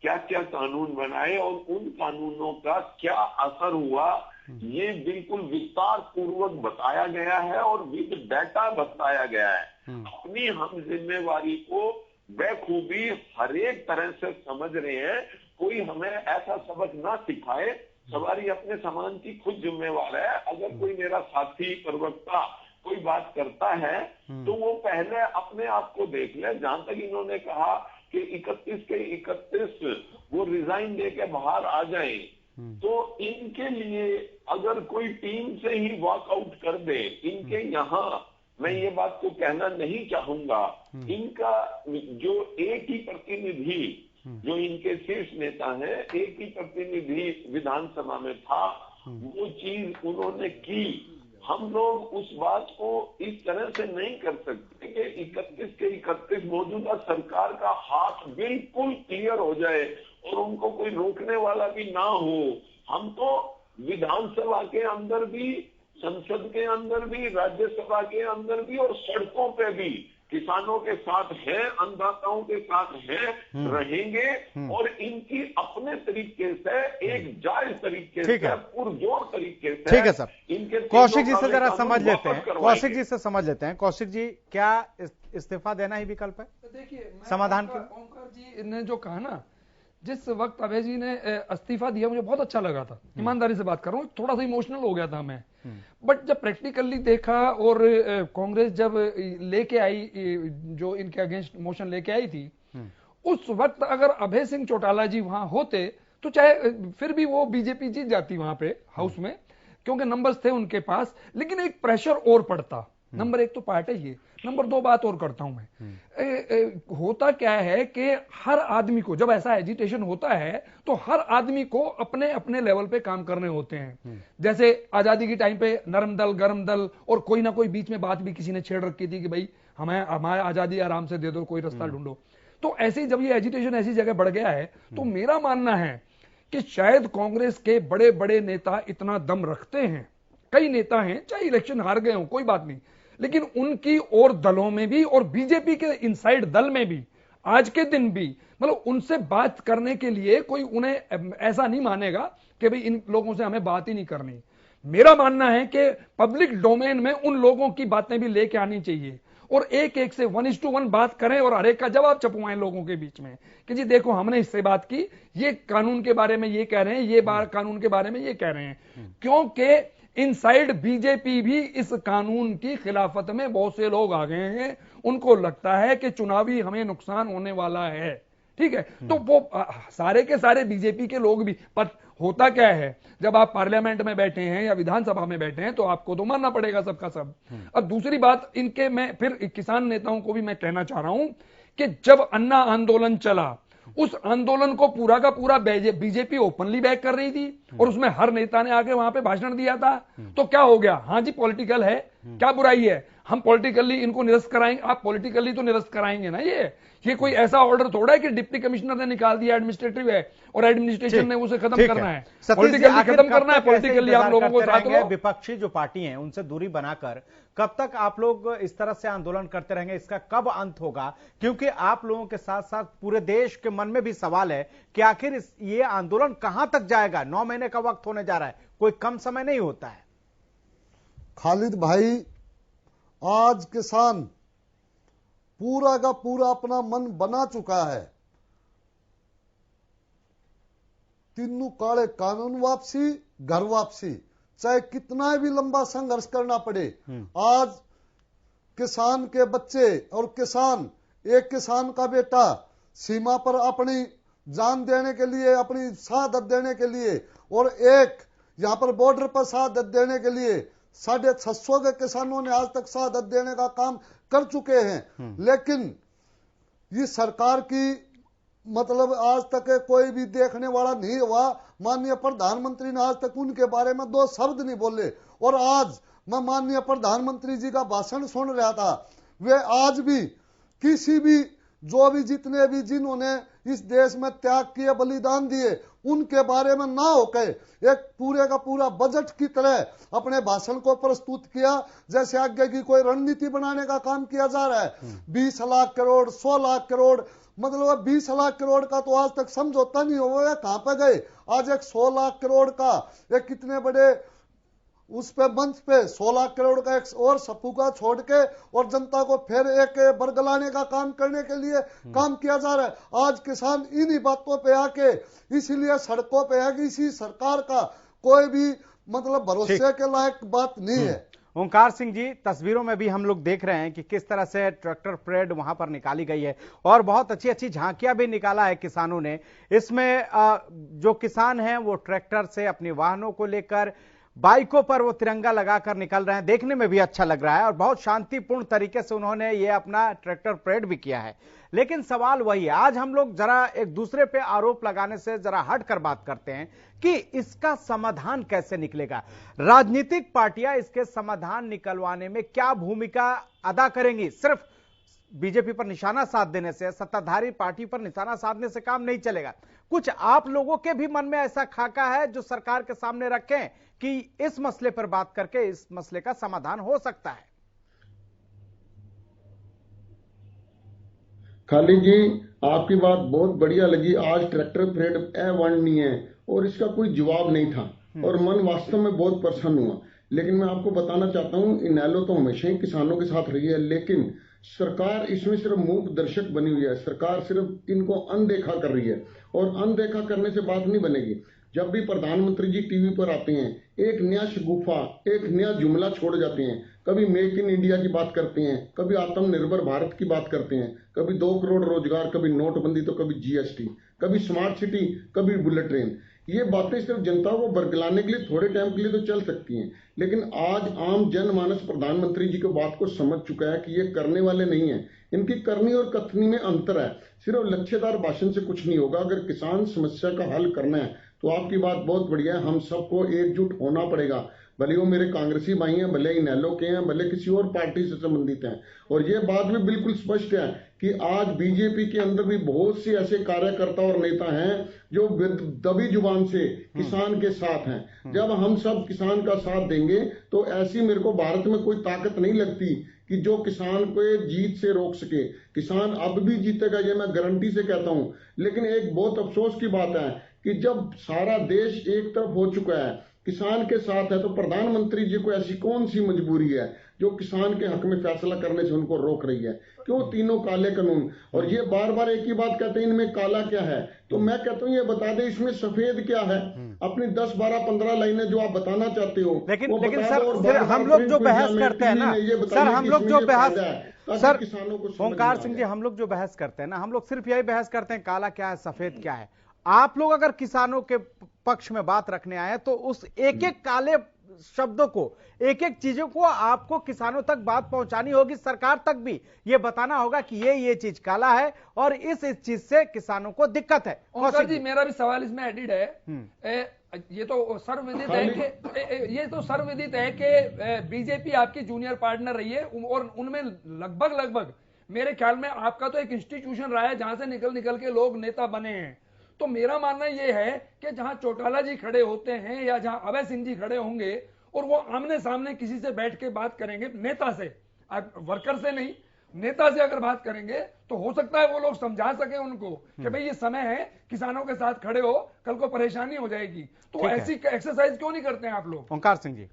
क्या क्या कानून बनाए और उन कानूनों का क्या असर हुआ, ये बिल्कुल विस्तार पूर्वक बताया गया है और विद डाटा बताया गया है। अपनी हम जिम्मेवारी को बखूबी हर एक तरह से समझ रहे हैं। कोई हमें ऐसा सबक ना सिखाए, सवारी अपने सामान की खुद जिम्मेवार है। अगर कोई मेरा साथी प्रवक्ता कोई बात करता है तो वो पहले अपने आप को देख ले। जहां तक इन्होंने कहा कि 31 के 31 वो रिजाइन देके बाहर आ जाए, तो इनके लिए अगर कोई टीम से ही वॉकआउट कर दे, इनके यहाँ मैं ये बात को कहना नहीं चाहूंगा, इनका जो एक ही प्रतिनिधि, जो इनके शीर्ष नेता है, एक ही प्रतिनिधि विधानसभा में था, वो चीज उन्होंने की। हम लोग उस बात को इस तरह से नहीं कर सकते कि 31 के 31 मौजूदा सरकार का हाथ बिल्कुल क्लियर हो जाए और उनको कोई रोकने वाला भी ना हो। हम तो विधानसभा के अंदर भी, संसद के अंदर भी, राज्यसभा के अंदर भी और सड़कों पे भी किसानों के साथ हैं, अन्नदाताओं के साथ हैं, रहेंगे और इनकी अपने तरीके से, एक जायज तरीके से, पुरजोर तरीके से। ठीक है सर, इनके कौशिक जी से जरा समझ लेते हैं, कौशिक जी से समझ लेते हैं। कौशिक जी, क्या इस्तीफा देना ही विकल्प है? देखिए, समाधान के ओंकार जी ने जो कहा ना, जिस वक्त अभय जी ने इस्तीफा दिया मुझे बहुत अच्छा लगा था, ईमानदारी से बात कर रहा हूँ, थोड़ा सा इमोशनल हो गया था मैं। बट जब प्रैक्टिकली देखा और कांग्रेस जब लेके आई, जो इनके अगेंस्ट मोशन लेके आई थी, उस वक्त अगर अभय सिंह चौटाला जी वहां होते तो चाहे फिर भी वो बीजेपी जीत जाती वहां पे हाउस में, क्योंकि नंबर्स थे उनके पास, लेकिन एक प्रेशर और पड़ता। नंबर एक तो पार्ट है ये। नंबर दो बात और करता हूं मैं, होता क्या है कि हर आदमी को जब ऐसा एजिटेशन होता है तो हर आदमी को अपने अपने लेवल पे काम करने होते हैं। जैसे आजादी के टाइम पे नरम दल, गरम दल, और कोई ना कोई बीच में बात भी किसी ने छेड़ रखी थी कि भाई हमें हमारी आजादी आराम से दे दो, कोई रास्ता ढूंढो। तो ऐसे ही जब ये एजिटेशन ऐसी जगह बढ़ गया है, तो मेरा मानना है कि शायद कांग्रेस के बड़े बड़े नेता इतना दम रखते हैं, कई नेता हैं चाहे इलेक्शन हार गए हो कोई बात नहीं, लेकिन उनकी और दलों में भी और बीजेपी के इनसाइड दल में भी आज के दिन भी, मतलब उनसे बात करने के लिए कोई उन्हें ऐसा नहीं मानेगा कि भाई इन लोगों से हमें बात ही नहीं करनी। मेरा मानना है कि पब्लिक डोमेन में उन लोगों की बातें भी लेके आनी चाहिए और एक एक से 1:1 बात करें और हर एक का जवाब छपवाएं लोगों के बीच में कि जी देखो हमने इससे बात की, ये कानून के बारे में ये कह रहे हैं, ये कानून के बारे में ये कह रहे हैं। क्योंकि इनसाइड बीजेपी भी इस कानून की खिलाफत में बहुत से लोग आ गए हैं, उनको लगता है कि चुनावी हमें नुकसान होने वाला है, ठीक है। तो वो सारे के सारे बीजेपी के लोग भी, पर होता क्या है जब आप पार्लियामेंट में बैठे हैं या विधानसभा में बैठे हैं तो आपको तो मानना पड़ेगा सबका सब। अब दूसरी बात इनके, मैं फिर किसान नेताओं को भी मैं कहना चाह रहा हूं कि जब अन्ना आंदोलन चला, उस आंदोलन को पूरा का पूरा बीजेपी ओपनली बैक कर रही थी और उसमें हर नेता ने आके वहां पे भाषण दिया था। तो क्या हो गया, हाँ जी पॉलिटिकल है, क्या बुराई है, हम पॉलिटिकली इनको निरस्त कराएंगे। आप पॉलिटिकली तो निरस्त कराएंगे ना, ये कोई ऐसा ऑर्डर थोड़ा है कि डिप्टी कमिश्नर ने निकाल दिया, एडमिनिस्ट्रेटिव है और एडमिनिस्ट्रेशन ने उसे खत्म करना है, पॉलिटिकली खत्म करना है, पॉलिटिकली आप लोगों को साथ लो। विपक्षी जो पार्टी है उनसे दूरी बनाकर कब तक आप लोग इस तरह से आंदोलन करते रहेंगे, इसका कब अंत होगा? क्योंकि आप लोगों के साथ साथ पूरे देश के मन में भी सवाल है कि आखिर ये आंदोलन कहां तक जाएगा। 9 महीने का वक्त होने जा रहा है, कोई कम समय नहीं होता है। खालिद भाई, आज किसान पूरा का पूरा अपना मन बना चुका है। तीनों काले कानून वापसी, घर वापसी, चाहे कितना भी लंबा संघर्ष करना पड़े। आज किसान के बच्चे और किसान, एक किसान का बेटा सीमा पर अपनी जान देने के लिए, अपनी शहादत देने के लिए, और एक यहां पर बॉर्डर पर शहादत देने के लिए 650 के किसानों ने आज तक शहादत देने का काम कर चुके हैं। लेकिन ये सरकार की मतलब आज तक कोई भी देखने वाला नहीं हुआ। माननीय प्रधानमंत्री ने आज तक उनके बारे में 2 शब्द नहीं बोले। और आज मैं माननीय प्रधानमंत्री जी का भाषण सुन रहा था, वे आज भी किसी भी जो भी जितने भी जिन्होंने इस देश में त्याग किए, बलिदान दिए, उनके बारे में ना होकर एक पूरे का पूरा बजट की तरह अपने भाषण को प्रस्तुत किया, जैसे आगे की कोई रणनीति बनाने का काम किया जा रहा है। 20 लाख करोड़, 100 लाख करोड़, मतलब 20 लाख करोड़ का तो आज तक समझौता नहीं हुआ, कहां पे गए? आज एक 100 लाख करोड़ का एक कितने बड़े उस पे मंच पे 100 लाख करोड़ का एक और सपूका छोड़ के और जनता को फिर एक बरगलाने का काम करने के लिए काम किया जा रहा है। आज किसान इन्हीं बातों पे आके इसीलिए सड़कों पे है कि इसी सरकार का कोई भी मतलब भरोसे के लायक बात नहीं है। ओंकार सिंह जी, तस्वीरों में भी हम लोग देख रहे हैं कि किस तरह से ट्रैक्टर परेड वहां पर निकाली गई है और बहुत अच्छी अच्छी झांकियां भी निकाला है किसानों ने। इसमें जो किसान हैं वो ट्रैक्टर से अपने वाहनों को लेकर, बाइकों पर वो तिरंगा लगाकर निकल रहे हैं। देखने में भी अच्छा लग रहा है और बहुत शांतिपूर्ण तरीके से उन्होंने ये अपना ट्रैक्टर परेड भी किया है। लेकिन सवाल वही है, आज हम लोग जरा एक दूसरे पे आरोप लगाने से जरा हटकर बात करते हैं कि इसका समाधान कैसे निकलेगा। राजनीतिक पार्टियां इसके समाधान निकलवाने में क्या भूमिका अदा करेंगी? सिर्फ बीजेपी पर निशाना साध देने से, सत्ताधारी पार्टी पर निशाना साधने से काम नहीं चलेगा। कुछ आप लोगों के भी मन में ऐसा खाका है जो सरकार के सामने रखें कि इस मसले पर बात करके इस मसले का समाधान हो सकता है? खालिद जी, आपकी बात बहुत बढ़िया लगी। आज ट्रैक्टर परेड अवर्णनीय है और इसका कोई जवाब नहीं था और मन वास्तव में बहुत प्रसन्न हुआ। लेकिन मैं आपको बताना चाहता हूं, इनेलो तो हमेशा ही किसानों के साथ रही है, लेकिन सरकार इसमें सिर्फ मूक दर्शक बनी हुई है। सरकार सिर्फ इनको अनदेखा कर रही है और अनदेखा करने से बात नहीं बनेगी। जब भी प्रधानमंत्री जी टीवी पर आते हैं, एक नया शगुफा, एक नया जुमला छोड़ जाते हैं। कभी मेक इन इंडिया की बात करते हैं, कभी आत्मनिर्भर भारत की बात करते हैं, कभी 2 करोड़ रोजगार, कभी नोटबंदी तो कभी जीएसटी, कभी स्मार्ट सिटी, कभी बुलेट ट्रेन। ये बातें सिर्फ जनता को बरगलाने के लिए थोड़े टाइम के लिए तो चल सकती हैं, लेकिन आज आम जनमानस प्रधानमंत्री जी की बात को समझ चुका है कि ये करने वाले नहीं है। इनकी करनी और कथनी में अंतर है। सिर्फ लक्ष्यदार भाषण से कुछ नहीं होगा। अगर किसान समस्या का हल करना है तो आपकी बात बहुत बढ़िया है, हम सबको एकजुट होना पड़ेगा। भले वो मेरे कांग्रेसी भाई हैं, भले इनेलो के हैं, भले किसी और पार्टी से संबंधित हैं। और ये बात भी बिल्कुल स्पष्ट है कि आज बीजेपी के अंदर भी बहुत से ऐसे कार्यकर्ता और नेता हैं जो दबी जुबान से किसान के साथ हैं। जब हम सब किसान का साथ देंगे तो ऐसी मेरे को भारत में कोई ताकत नहीं लगती कि जो किसान को जीत से रोक सके। किसान अब भी जीतेगा, ये मैं गारंटी से कहता हूं। लेकिन एक बहुत अफसोस की बात है कि जब सारा देश एक तरफ हो चुका है, किसान के साथ है, तो प्रधानमंत्री जी को ऐसी कौन सी मजबूरी है जो किसान के हक में फैसला करने से उनको रोक रही है? क्यों तीनों काले कानून? और ये बार बार एक ही बात कहते हैं इनमें काला क्या है, तो मैं कहता हूँ ये बता दे इसमें सफेद क्या है। अपनी 10, 12, 15 लाइनें जो आप बताना चाहते हो लेकिन वो लेकिन बता दो। और सर बार-बार हम लोग जो प्रिंट बहस मीडिया करते हैं में ना ये बताइए सर, हम कि लोग इसमें जो ये बहस फायदा है, ताकि सर किसानों को समझ में ओंकार आ सिंह जी, जाए। हम लोग जो बहस करते हैं ना, हम लोग सिर्फ यही बहस करते हैं काला क्या है सफेद क्या है। आप लोग अगर किसानों के पक्ष में बात रखने आए तो उस एक एक काले शब्दों को, एक एक चीजों को आपको किसानों तक बात पहुंचानी होगी, सरकार तक भी ये बताना होगा कि ये चीज काला है और इस चीज से किसानों को दिक्कत है। ओंकार जी, मेरा भी सवाल इसमें एडिड है। ये तो सर्वविदित है कि बीजेपी आपकी जूनियर पार्टनर रही है और उनमें लगभग मेरे ख्याल में आपका तो एक इंस्टीट्यूशन रहा है जहां से निकल के लोग नेता बने हैं। तो मेरा मानना यह है कि जहां चौटाला जी खड़े होते हैं या जहां अभय सिंह जी खड़े होंगे और वो आमने सामने किसी से बैठ के बात करेंगे, नेता से, वर्कर से नहीं, नेता से अगर बात करेंगे तो हो सकता है वो लोग समझा सके उनको कि भाई ये समय है, किसानों के साथ खड़े हो, कल को परेशानी हो जाएगी। तो ऐसी एक्सरसाइज क्यों नहीं करते हैं आप लोग? ओंकार सिंह जी।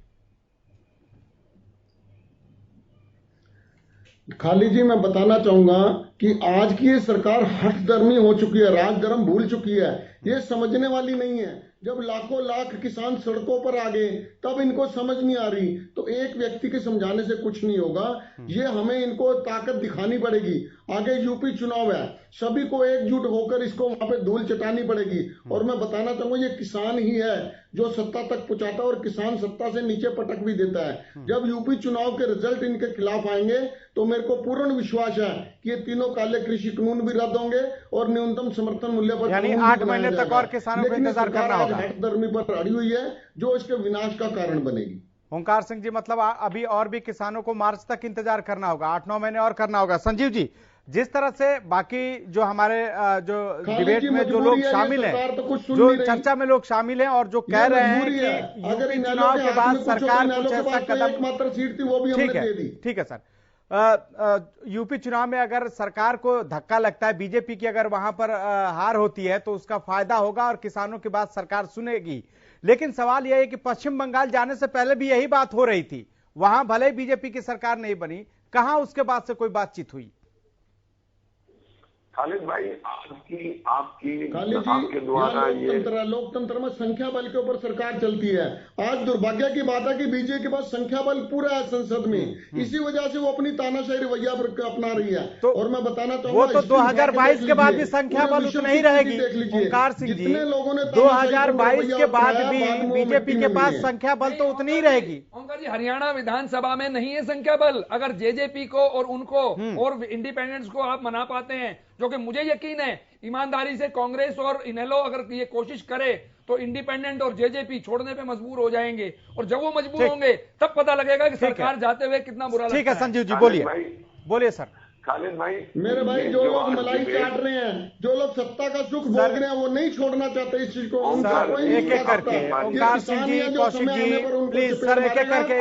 खाली जी, मैं बताना चाहूंगा कि आज की ये सरकार हठधर्मी हो चुकी है, राजधर्म भूल चुकी है, ये समझने वाली नहीं है। जब लाखों लाख किसान सड़कों पर आ गए तब इनको समझ नहीं आ रही, तो एक व्यक्ति के समझाने से कुछ नहीं होगा। ये हमें इनको ताकत दिखानी पड़ेगी। आगे यूपी चुनाव है, सभी को एकजुट होकर इसको वहां पे धूल चटानी पड़ेगी। और मैं बताना चाहूंगा ये किसान ही है जो सत्ता तक पहुंचाता है और किसान सत्ता से नीचे पटक भी देता है। जब यूपी चुनाव के रिजल्ट इनके खिलाफ आएंगे तो मेरे को पूर्ण विश्वास है कि ये तीनों काले कृषि कानून भी रद्द होंगे और न्यूनतम समर्थन मूल्य पर यानी 8 महीने तक और किसानों को इंतजार करना होगा। हठधर्मी पर अड़ी हुई है जो इसके विनाश का कारण बनेगी। ओंकार सिंह जी, मतलब अभी और भी किसानों को मार्च तक इंतजार करना होगा, 8-9 महीने और करना होगा। संजीव जी, जिस तरह से बाकी जो हमारे जो डिबेट में जो लोग शामिल हैं, जो चर्चा में लोग शामिल हैं और जो कह रहे हैं कि यूपी चुनाव के बाद सरकार कुछ ऐसा कदम, एकमात्र सीट थी वो भी हमने दे दी। ठीक है सर, यूपी चुनाव में अगर सरकार को धक्का लगता है, बीजेपी की अगर वहां पर हार होती है तो उसका फायदा होगा और किसानों की बात सरकार सुनेगी। लेकिन सवाल यह है कि पश्चिम बंगाल जाने से पहले भी यही बात हो रही थी, वहां भले ही बीजेपी की सरकार नहीं बनी, कहां उसके बाद से कोई बातचीत हुई? खालिद भाई, आपके आपके द्वारा ये लोकतंत्र में संख्या बल के ऊपर सरकार चलती है। आज दुर्भाग्य की बात है कि बीजेपी के पास संख्या बल पूरा है संसद में, इसी वजह से वो अपनी तानाशाही रवैया अपना रही है। तो और मैं बताना चाहूंगा वो तो 2022 के बाद भी संख्या बल उतना ही रहेगी। ओंकार सिंह जी, 2022 के बाद भी बीजेपी के पास संख्या बल तो उतनी ही रहेगी। ओंकार जी, हरियाणा विधानसभा में नहीं है संख्या बल। अगर जेजेपी को और उनको और इंडिपेंडेंट्स को आप मना पाते हैं, जो कि मुझे यकीन है ईमानदारी से कांग्रेस और इनेलो अगर ये कोशिश करे तो इंडिपेंडेंट और जेजेपी छोड़ने पे मजबूर हो जाएंगे। और जब वो मजबूर होंगे तब पता लगेगा कि सरकार जाते हुए कितना बुरा लगता है। ठीक है संजीव जी, बोलिए सर। खालिद भाई, मेरे भाई, जो लोग मलाई चाट रहे हैं, जो लोग सत्ता का सुख भोग रहे हैं, वो नहीं छोड़ना चाहते इस चीज को। एक एक करके ओंकार सिंह जी, कौशिक जी, प्लीज सर, एक एक करके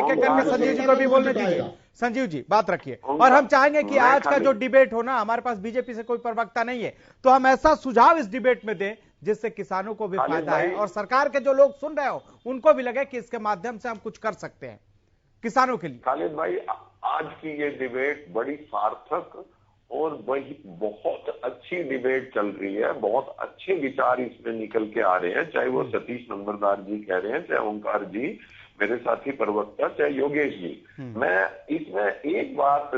संजीव जी को भी बोलने दीजिए। संजीव जी, बात रखिए। और हम चाहेंगे कि आज का जो डिबेट हो ना, हमारे पास बीजेपी से कोई प्रवक्ता नहीं है, तो हम ऐसा सुझाव इस डिबेट में दें जिससे किसानों को भी फायदा है और सरकार के जो लोग सुन रहे हो उनको भी लगे कि इसके माध्यम से हम कुछ कर सकते हैं किसानों के लिए। खालिद भाई, आज की ये डिबेट बड़ी सार्थक और वही बहुत अच्छी डिबेट चल रही है। बहुत अच्छे विचार इसमें निकल के आ रहे हैं, चाहे वो सतीश नंबरदार जी कह रहे हैं, चाहे ओंकार जी मेरे साथी प्रवक्ता, चाहे योगेश जी। मैं इसमें एक बात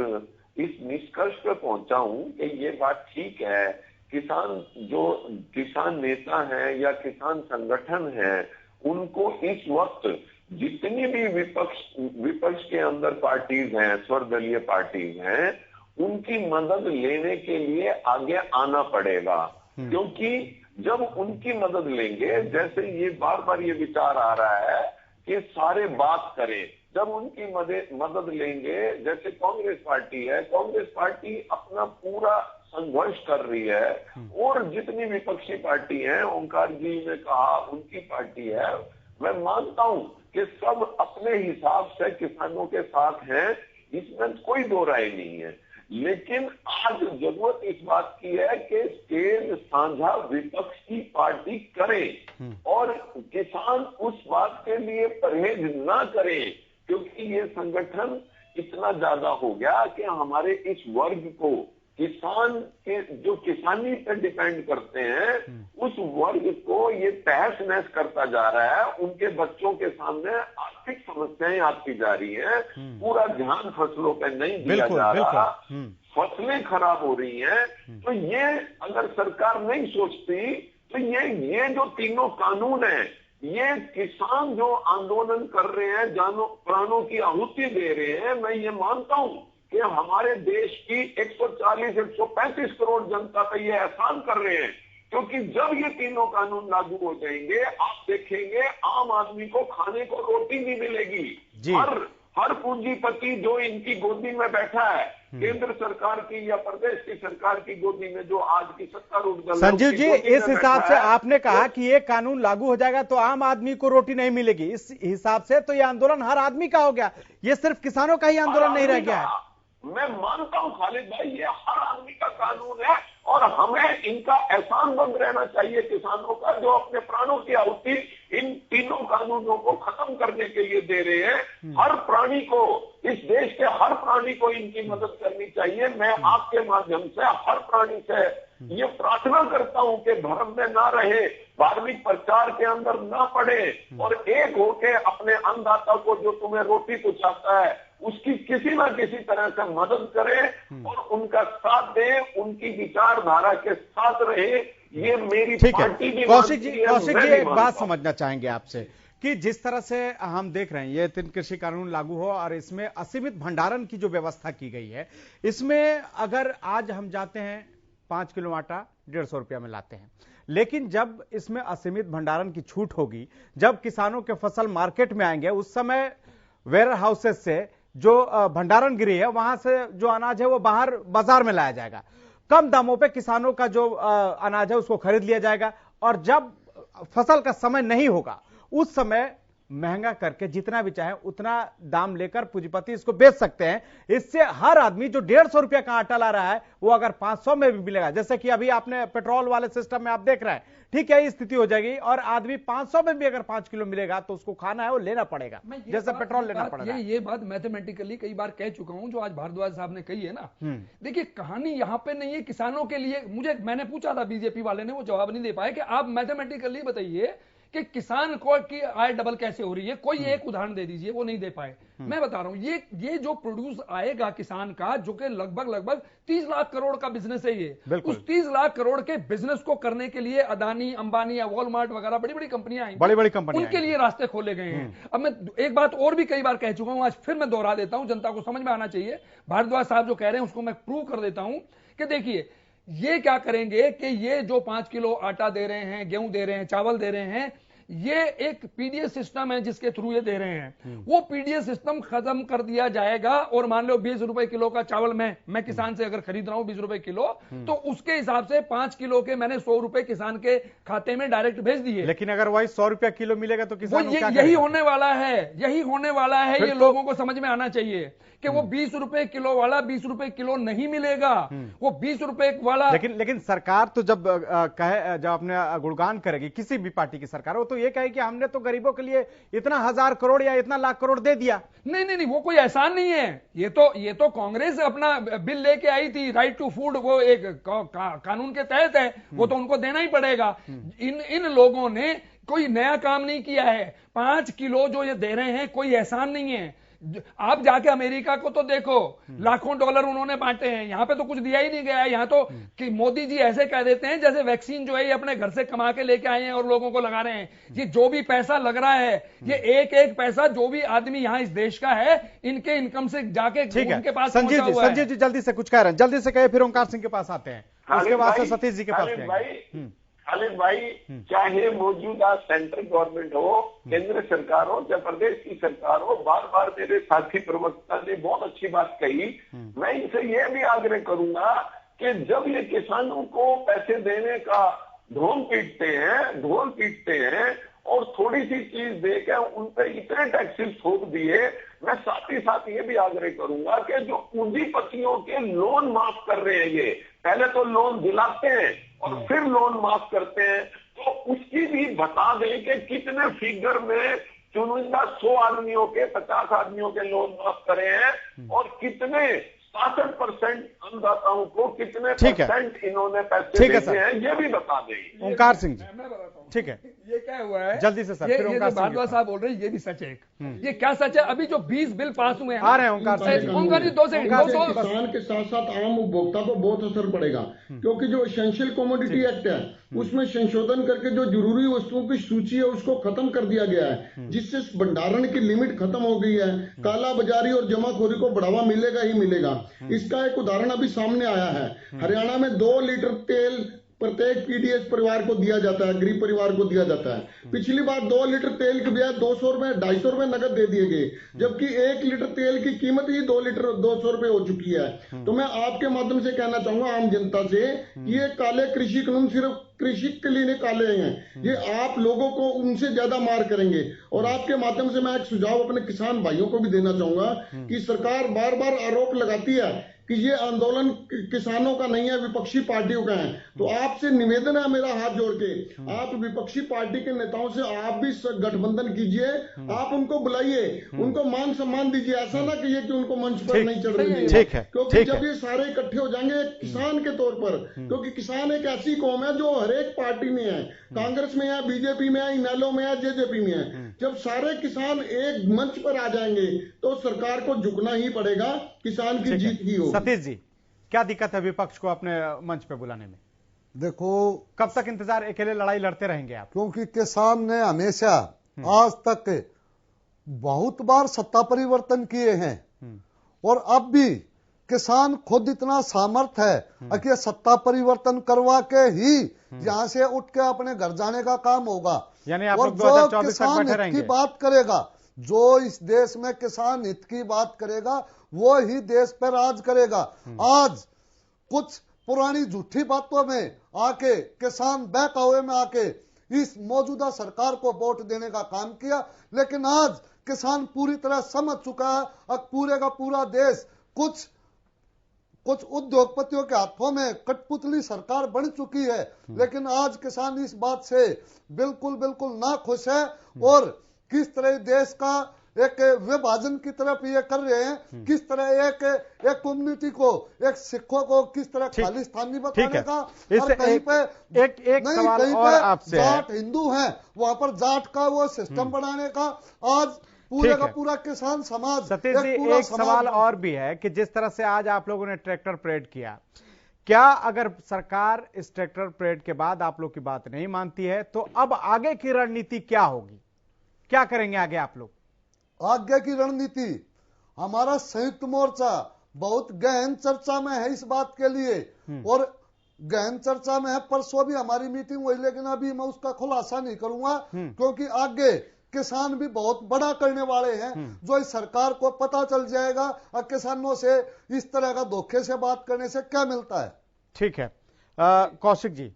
इस निष्कर्ष पे पहुंचा हूं कि ये बात ठीक है, किसान नेता हैं या किसान संगठन हैं, उनको इस वक्त जितनी भी विपक्ष के अंदर पार्टीज हैं, सर्वदलीय पार्टीज हैं, उनकी मदद लेने के लिए आगे आना पड़ेगा। क्योंकि जब उनकी मदद लेंगे, जैसे ये बार बार ये विचार आ रहा है कि सारे बात करें, जब उनकी मदद लेंगे, जैसे कांग्रेस पार्टी है, कांग्रेस पार्टी अपना पूरा संघर्ष कर रही है और जितनी विपक्षी पार्टी है, ओंकार जी ने कहा उनकी पार्टी है, मैं मानता हूं कि सब अपने हिसाब से किसानों के साथ हैं, इसमें कोई दो राय नहीं है। लेकिन आज जरूरत इस बात की है कि स्टेज साझा विपक्ष की पार्टी करे और किसान उस बात के लिए परहेज ना करें, क्योंकि ये संगठन इतना ज्यादा हो गया कि हमारे इस वर्ग को, किसान के जो किसानी पे डिपेंड करते हैं, उस वर्ग को ये तहस नहस करता जा रहा है। उनके बच्चों के सामने आर्थिक समस्याएं आती जा रही हैं, पूरा ध्यान फसलों पे नहीं दिया जा रहा, फसलें खराब हो रही हैं। तो ये अगर सरकार नहीं सोचती तो ये जो तीनों कानून है, ये किसान जो आंदोलन कर रहे हैं, जानों प्राणों की आहुति दे रहे हैं, मैं ये मानता हूं कि हमारे देश की 140-135 करोड़ जनता पे ये एहसान कर रहे हैं, क्योंकि जब ये तीनों कानून लागू हो जाएंगे, आप देखेंगे आम आदमी को खाने को रोटी नहीं मिलेगी। हर पूंजीपति जो इनकी गोदी में बैठा है, केंद्र सरकार की या प्रदेश की सरकार की गोदी में, जो आज की सत्तारूढ़ दल, संजीव जी, इस हिसाब से आपने कहा कि ये कानून लागू हो जाएगा तो आम आदमी को रोटी नहीं मिलेगी, इस हिसाब से तो ये आंदोलन हर आदमी का हो गया, ये सिर्फ किसानों का ही आंदोलन नहीं रह गया है। मैं मानता हूं खालिद भाई, ये हर आदमी का कानून है और हमें इनका एहसानमंद रहना चाहिए किसानों का, जो अपने प्राणों की आहुति इन तीनों कानूनों को खत्म करने के लिए दे रहे हैं। हर प्राणी को, इस देश के हर प्राणी को इनकी मदद करनी चाहिए। मैं आपके माध्यम से हर प्राणी से ये प्रार्थना करता हूं कि धर्म में ना रहे, धार्मिक प्रचार के अंदर ना पड़े और एक होके अपने अन्नदाता को, जो तुम्हें रोटी पहुंचाता है, उसकी किसी ना किसी तरह से मदद करें और उनका साथ दें, उनकी विचारधारा के साथ रहे। ये मेरी पार्टी भी कौशिक जी एक बात समझना चाहेंगे आपसे कि जिस तरह से हम देख रहे हैं ये 3 कृषि कानून लागू हो और इसमें असीमित भंडारण की जो व्यवस्था की गई है, इसमें अगर आज हम जाते हैं 5 किलो आटा 150 रुपया में लाते हैं, लेकिन जब इसमें असीमित भंडारण की छूट होगी, जब किसानों के फसल मार्केट में आएंगे, उस समय वेयर हाउसेस से जो भंडारण गृह है वहां से जो अनाज है वो बाहर बाजार में लाया जाएगा, कम दामों पे किसानों का जो अनाज है उसको खरीद लिया जाएगा और जब फसल का समय नहीं होगा उस समय महंगा करके जितना भी चाहे उतना दाम लेकर पूंजीपति इसको बेच सकते हैं। इससे हर आदमी जो 150 रुपया का आटा ला रहा है वो अगर 500 में भी मिलेगा, जैसे कि अभी आपने पेट्रोल वाले सिस्टम में आप देख रहे हैं, ठीक है, ये स्थिति हो जाएगी और आदमी 500 में भी अगर 5 किलो मिलेगा तो उसको खाना है वो लेना पड़ेगा, जैसे पेट्रोल लेना पड़ेगा। ये बात मैथमेटिकली कई बार कह चुका हूं, जो आज भारद्वाज साहब ने कही है ना। देखिए, कहानी यहां पे नहीं है किसानों के लिए। मैंने पूछा था बीजेपी वाले ने, वो जवाब नहीं दे पाए कि आप मैथमेटिकली बताइए कि किसान को की आय डबल कैसे हो रही है, कोई एक उदाहरण दे दीजिए, वो नहीं दे पाए। मैं बता रहा हूं, ये जो प्रोड्यूस आएगा किसान का, जो कि लगभग 30 लाख करोड़ का बिजनेस है ये, उस 30 लाख करोड़ के बिजनेस को करने के लिए अदानी, अंबानी या वॉलमार्ट वगैरह बड़ी बड़ी कंपनियां आई, बड़ी कंपनियां, उनके लिए रास्ते खोले गए हैं। अब मैं एक बात और भी कई बार कह चुका हूं, आज फिर मैं दोहरा देता हूं, जनता को समझ में आना चाहिए। भारद्वाज साहब जो कह रहे हैं उसको मैं प्रूव कर देता हूं कि देखिए, ये क्या करेंगे कि ये जो 5 किलो आटा दे रहे हैं, गेहूं दे रहे हैं, चावल दे रहे हैं, ये एक पीडीएस सिस्टम है जिसके थ्रू ये दे रहे हैं। वो पीडीएस सिस्टम खत्म कर दिया जाएगा और मान लो 20 रुपए किलो का चावल मैं किसान से अगर खरीद रहा हूं 20 रुपए किलो, तो उसके हिसाब से 5 किलो के मैंने 100 रुपए किसान के खाते में डायरेक्ट भेज दिए। लेकिन अगर वही 100 रुपया किलो मिलेगा तो किसान यही होने वाला है, ये लोगों को समझ में आना चाहिए कि वो 20 रुपए किलो वाला 20 रुपए किलो नहीं मिलेगा, वो 20 रुपए वाला। लेकिन सरकार तो जब अपने गुणगान करेगी किसी भी पार्टी की सरकार, वो तो ये कहे कि हमने तो गरीबों के लिए इतना 1000 करोड़ या इतना लाख करोड़ दे दिया। नहीं, वो कोई एहसान नहीं है। ये तो कांग्रेस अपना बिल लेके आई थी, राइट टू फूड, वो एक कानून के तहत है, वो तो उनको देना ही पड़ेगा। इन लोगों ने कोई नया काम नहीं किया है। 5 किलो जो ये दे रहे हैं कोई एहसान नहीं है। आप जाके अमेरिका को तो देखो, लाखों डॉलर उन्होंने बांटे हैं, यहां पे तो कुछ दिया ही नहीं गया है। यहां तो कि मोदी जी ऐसे कह देते हैं जैसे वैक्सीन जो है ये अपने घर से कमा के लेके आए हैं और लोगों को लगा रहे हैं। ये जो भी पैसा लग रहा है, ये एक पैसा जो भी आदमी यहां इस देश का है, इनके इनकम से जाके उनके पास। संजीव जी जल्दी से कुछ कह रहे हैं, जल्दी से कहे, फिर ओंकार सिंह के पास आते हैं, उसके बाद से सतीश जी के पास। खालिद भाई, चाहे मौजूदा सेंट्रल गवर्नमेंट हो, केंद्र सरकार हो, चाहे प्रदेश की सरकार हो, बार बार मेरे साथी प्रवक्ता ने बहुत अच्छी बात कही। मैं इनसे यह भी आग्रह करूंगा कि जब ये किसानों को पैसे देने का ढोल पीटते हैं और थोड़ी सी चीज देकर उन पे इतने टैक्सेस थोप दिए। मैं साथ ही साथ ये भी आग्रह करूंगा कि जो पूंजीपतियों के लोन माफ कर रहे हैं, ये पहले तो लोन दिलाते हैं और फिर लोन माफ करते हैं, तो उसकी भी बता दें कि कितने फिगर में चुनिंदा 100 आदमियों के 50 आदमियों के लोन माफ करे हैं और कितने 66% अन्नदाताओं को कितने परसेंट इन्होंने पैसे भेजे हैं, ये भी बता दें। ओंकार सिंह जी, मैं बताता हूँ ठीक है, ये क्या हुआ है जल्दी से सर, ये फिर ओंकार सिंह भारद्वाज साहब बोल रहे हैं, ये भी सच है। ये क्या सच है? अभी जो 20 बिल पास हुए हैं, आ रहे हैं ओंकार सिंह, ओंकार जी 2 सेकंड, किसान के साथ साथ आम उपभोक्ता को बहुत असर पड़ेगा, क्योंकि जो एसेंशियल कमोडिटी एक्ट है उसमें संशोधन करके जो जरूरी वस्तुओं की सूची है उसको खत्म कर दिया गया है, जिससे भंडारण की लिमिट खत्म हो गई है। काला बाजारी और जमाखोरी को बढ़ावा मिलेगा ही मिलेगा। इसका एक उदाहरण अभी सामने आया है। हरियाणा में 2 लीटर तेल प्रत्येक पीडीएस परिवार को दिया जाता है, गरीब परिवार को दिया जाता है। पिछली बार 2 लीटर तेल के बजाय 200 रुपए 250 रुपए नगद दे दिए गए, जबकि 1 लीटर तेल की कीमत ही 2 लीटर 200 रुपए हो चुकी है। तो मैं आपके माध्यम से कहना चाहूंगा आम जनता से, ये काले कृषि कानून सिर्फ कृषि के लिए निकाले हैं, ये आप लोगों को उनसे ज्यादा मार करेंगे। और आपके माध्यम से मैं एक सुझाव अपने किसान भाइयों को भी देना चाहूंगा कि सरकार बार बार आरोप लगाती है कि ये आंदोलन किसानों का नहीं है, विपक्षी पार्टियों का है। तो आपसे निवेदन है मेरा हाथ जोड़ के, आप विपक्षी पार्टी के नेताओं से आप भी गठबंधन कीजिए, आप उनको बुलाइए, उनको मान सम्मान दीजिए। ऐसा ना कहिए कि उनको मंच पर नहीं चढ़ रही है, क्योंकि जब ये सारे इकट्ठे हो जाएंगे किसान के तौर पर, क्योंकि किसान एक ऐसी कौम है जो हर एक पार्टी में है, कांग्रेस में है, बीजेपी में है, इनेलो में है, जेजेपी में है। जब सारे किसान एक मंच पर आ जाएंगे तो सरकार को झुकना ही पड़ेगा, किसान की जीत ही होगी। सतीश जी, क्या दिक्कत है विपक्ष को अपने मंच पे बुलाने में? देखो, कब तक इंतजार, अकेले लड़ाई लड़ते रहेंगे आप? क्योंकि किसान ने हमेशा आज तक बहुत बार सत्ता परिवर्तन किए हैं और अब भी किसान खुद इतना सामर्थ है कि सत्ता परिवर्तन करवा के ही यहां से उठ के अपने घर जाने का काम होगा। यानी आप और लोग जो 2024 तक किसान बैठे हित रहेंगे? की बात करेगा, जो इस देश में किसान हित की बात करेगा, वो ही देश पर राज करेगा। आज कुछ पुरानी झूठी बातों में आके किसान बहकावे में आके इस मौजूदा सरकार को वोट देने का काम किया, लेकिन आज किसान पूरी तरह समझ चुका है अब पूरे का पूरा देश कुछ उद्योगपतियों के हाथों में कठपुतली सरकार बन चुकी है। लेकिन आज किसान इस बात से बिल्कुल ना खुश है और किस तरह देश का एक विभाजन की तरफ ये कर रहे हैं, किस तरह एक कम्युनिटी को, एक सिखों को किस तरह खालिस्तानी बताने का, और कहीं पे एक सवाल और आपसे जाट हिंदू हैं वहां पर जाट का वो सिस्टम बनाने का आज पूरे का पूरा किसान समाज। सतीश जी, एक सवाल और भी है कि जिस तरह से आज आप लोगों ने ट्रैक्टर परेड किया, क्या अगर सरकार इस ट्रैक्टर परेड के बाद आप लोग की बात नहीं मानती है तो अब आगे की रणनीति क्या होगी? क्या करेंगे आगे आप लोग? आगे की रणनीति, हमारा संयुक्त मोर्चा बहुत गहन चर्चा में है इस बात के लिए और गहन चर्चा में है। परसों भी हमारी मीटिंग हुई, लेकिन अभी मैं उसका खुलासा नहीं करूंगा क्योंकि आगे किसान भी बहुत बड़ा करने वाले हैं, जो इस सरकार को पता चल जाएगा और किसानों से इस तरह का धोखे से बात करने से क्या मिलता है। ठीक है, कौशिक जी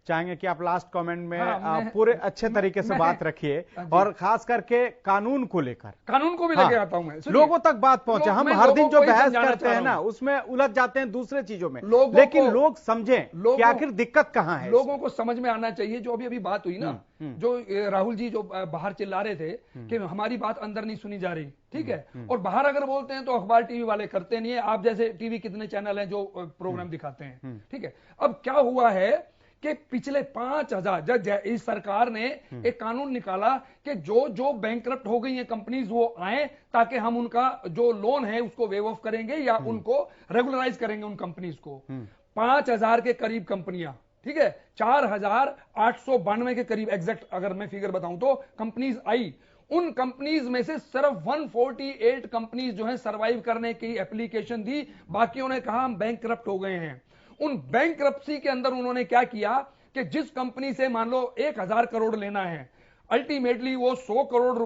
चाहेंगे कि आप लास्ट कमेंट में पूरे अच्छे तरीके से बात रखिए और खास करके कानून को लेकर, कानून को भी लेके आता हूं मैं, लोगों तक बात पहुंचे। हम हर दिन जो बहस करते हैं ना उसमें उलझ जाते हैं दूसरे चीजों में, लेकिन लोग समझें कि आखिर दिक्कत कहां है। लोगों को समझ में आना चाहिए। जो अभी बात हुई ना, जो राहुल जी जो बाहर चिल्ला रहे थे कि हमारी बात अंदर नहीं सुनी जा रही, ठीक है, और बाहर अगर बोलते हैं तो अखबार टीवी वाले करते नहीं है। आप जैसे टीवी कितने चैनल हैं जो प्रोग्राम दिखाते हैं, ठीक है। अब क्या हुआ है कि पिछले 5000 इस सरकार ने एक कानून निकाला कि जो बैंकरप्ट हो गई हैं कंपनीज वो आए, ताकि हम उनका जो लोन है उसको वेव ऑफ करेंगे या उनको रेगुलराइज करेंगे उन कंपनीज को। 5000 के करीब कंपनियां, ठीक है, 4892 के करीब एग्जैक्ट अगर मैं फिगर बताऊं तो कंपनीज आई। उन कंपनीज में से सिर्फ 148 कंपनीज जो है सरवाइव करने की एप्लीकेशन दी, बाकियों ने कहा हम बैंकरप्ट हो गए हैं। उन बैंकरप्सी के अंदर उन्होंने क्या किया कि जिस कंपनी से मान लो 1000 करोड़ लेना है, अल्टीमेटली वो 100 करोड़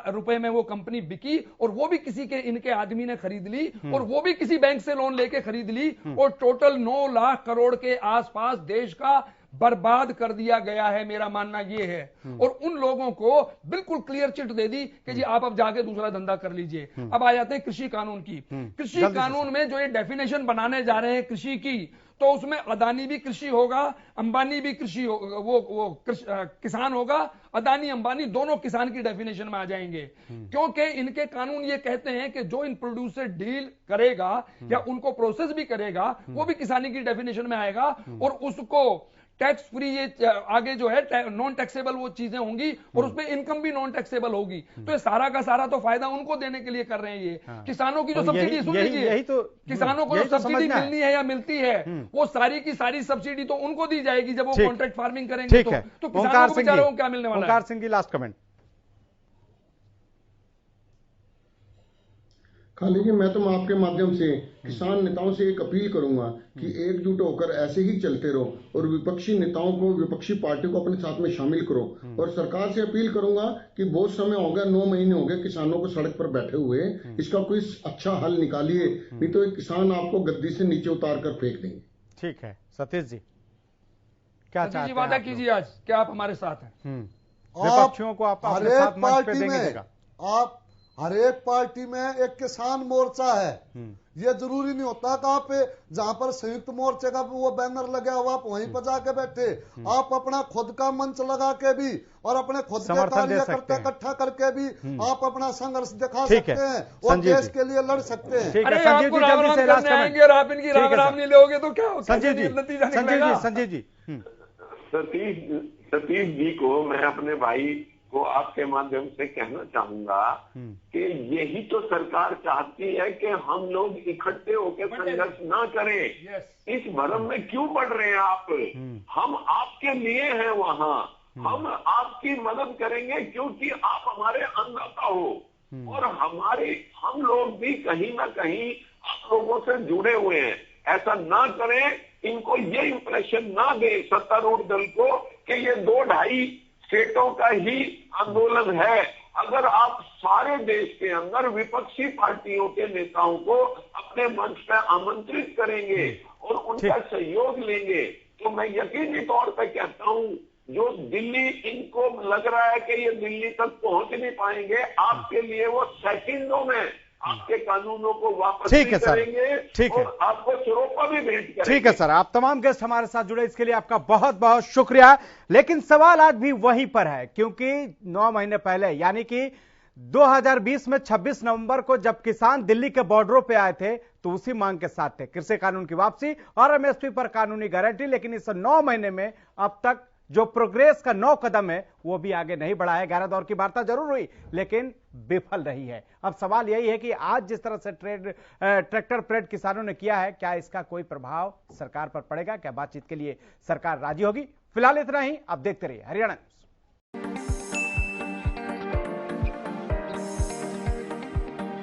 रुपए में वो कंपनी बिकी और वो भी किसी के इनके आदमी ने खरीद ली और वो भी किसी बैंक से लोन लेके खरीद ली और टोटल 9 लाख करोड़ के आसपास देश का बर्बाद कर दिया गया है, मेरा मानना ये है। और उन लोगों को बिल्कुल क्लियर चिट दे दी कि जी आप अब जाके दूसरा धंधा कर लीजिए। अब आ जाते हैं कृषि कानून की। कृषि कानून में जो ये डेफिनेशन बनाने जा रहे हैं कृषि की, तो उसमें अदानी भी कृषि होगा, अंबानी भी कृषि किसान होगा। अदानी अंबानी दोनों किसान की डेफिनेशन में आ जाएंगे, क्योंकि इनके कानून ये कहते हैं कि जो इन प्रोड्यूसर डील करेगा या उनको प्रोसेस भी करेगा वो भी किसानी की डेफिनेशन में आएगा, और उसको टैक्स फ्री ये आगे जो है नॉन टैक्सेबल वो चीजें होंगी, और उसमें इनकम भी नॉन टैक्सेबल होगी। तो ये सारा का सारा तो फायदा उनको देने के लिए कर रहे हैं ये। किसानों की जो सब्सिडी, सुन लीजिए, किसानों को जो सब्सिडी मिलनी है या मिलती है वो सारी की सारी सब्सिडी तो उनको दी जाएगी जब वो कॉन्ट्रैक्ट फार्मिंग करेंगे। तो किसानों को बेचारों को क्या मिलने वाला है? ओंकार सिंह जी, लास्ट कमेंट। खाली जी, मैं तो आपके माध्यम से किसान नेताओं से एक अपील करूंगा कि एकजुट होकर ऐसे ही चलते रहो और विपक्षी नेताओं को, विपक्षी पार्टी को अपने साथ में शामिल करो। और सरकार से अपील करूंगा कि बहुत समय हो गया, 9 महीने हो गए किसानों को सड़क पर बैठे हुए, इसका कोई अच्छा हल निकालिए, नहीं तो एक किसान आपको गद्दी से नीचे उतार कर फेंक देंगे। ठीक है सतीश जी, क्या चाहते हैं? वादा कीजिए आज क्या आप हमारे साथ हैं? विपक्षियों को आप अपने साथ मंच पे देंगे? आप हर एक पार्टी में एक किसान मोर्चा है। ये जरूरी नहीं होता कि आप जहां पर संयुक्त मोर्चे का वो बैनर लगा हुआ आप वहीं पर जाके बैठे। आप अपना खुद का मंच लगा के भी और अपने खुद के कार्यकर्ता इकट्ठा करके भी आप अपना संघर्ष दिखा सकते हैं और देश के लिए लड़ सकते हैं। अरे आपको राम राम करने आएंगे और आप इनकी राम राम नहीं लोगे तो क्या होगा? संजय जी, सतीश जी को मैं अपने भाई को आपके माध्यम से कहना चाहूंगा कि यही तो सरकार चाहती है कि हम लोग इकट्ठे होकर संघर्ष ना करें। इस भ्रम में क्यों पड़ रहे हैं आप? हम आपके लिए हैं वहां, हम आपकी मदद करेंगे क्योंकि आप हमारे अन्नदाता हो, और हम लोग भी कहीं ना कहीं आप लोगों से जुड़े हुए हैं। ऐसा ना करें, इनको ये इंप्रेशन ना दे सत्तारूढ़ दल को कि ये 2-2.5 स्टेटों का ही आंदोलन है। अगर आप सारे देश के अंदर विपक्षी पार्टियों के नेताओं को अपने मंच पर आमंत्रित करेंगे और उनका सहयोग लेंगे, तो मैं यकीनी तौर पर कहता हूं, जो दिल्ली इनको लग रहा है कि ये दिल्ली तक पहुंच नहीं पाएंगे, आपके लिए वो सेकंडों में आपके कानूनों को वापस करेंगे। ठीक है, और आपको सिरोपा भी भेंट करेंगे। ठीक है सर, आप तमाम गेस्ट हमारे साथ जुड़े इसके लिए आपका बहुत बहुत शुक्रिया। लेकिन सवाल आज भी वहीं पर है, क्योंकि 9 महीने पहले यानी कि 2020 में 26 नवंबर को जब किसान दिल्ली के बॉर्डरों पे आए थे तो उसी मांग के साथ थे, कृषि कानून की वापसी और एमएसपी पर कानूनी गारंटी। लेकिन इस 9 महीने में अब तक जो प्रोग्रेस का 9 कदम है वो भी आगे नहीं बढ़ा है। 11 दौर की वार्ता जरूर हुई लेकिन विफल रही है। अब सवाल यही है कि आज जिस तरह से ट्रैक्टर परेड किसानों ने किया है, क्या इसका कोई प्रभाव सरकार पर पड़ेगा? क्या बातचीत के लिए सरकार राजी होगी? फिलहाल इतना ही, आप देखते रहिए हरियाणा न्यूज़।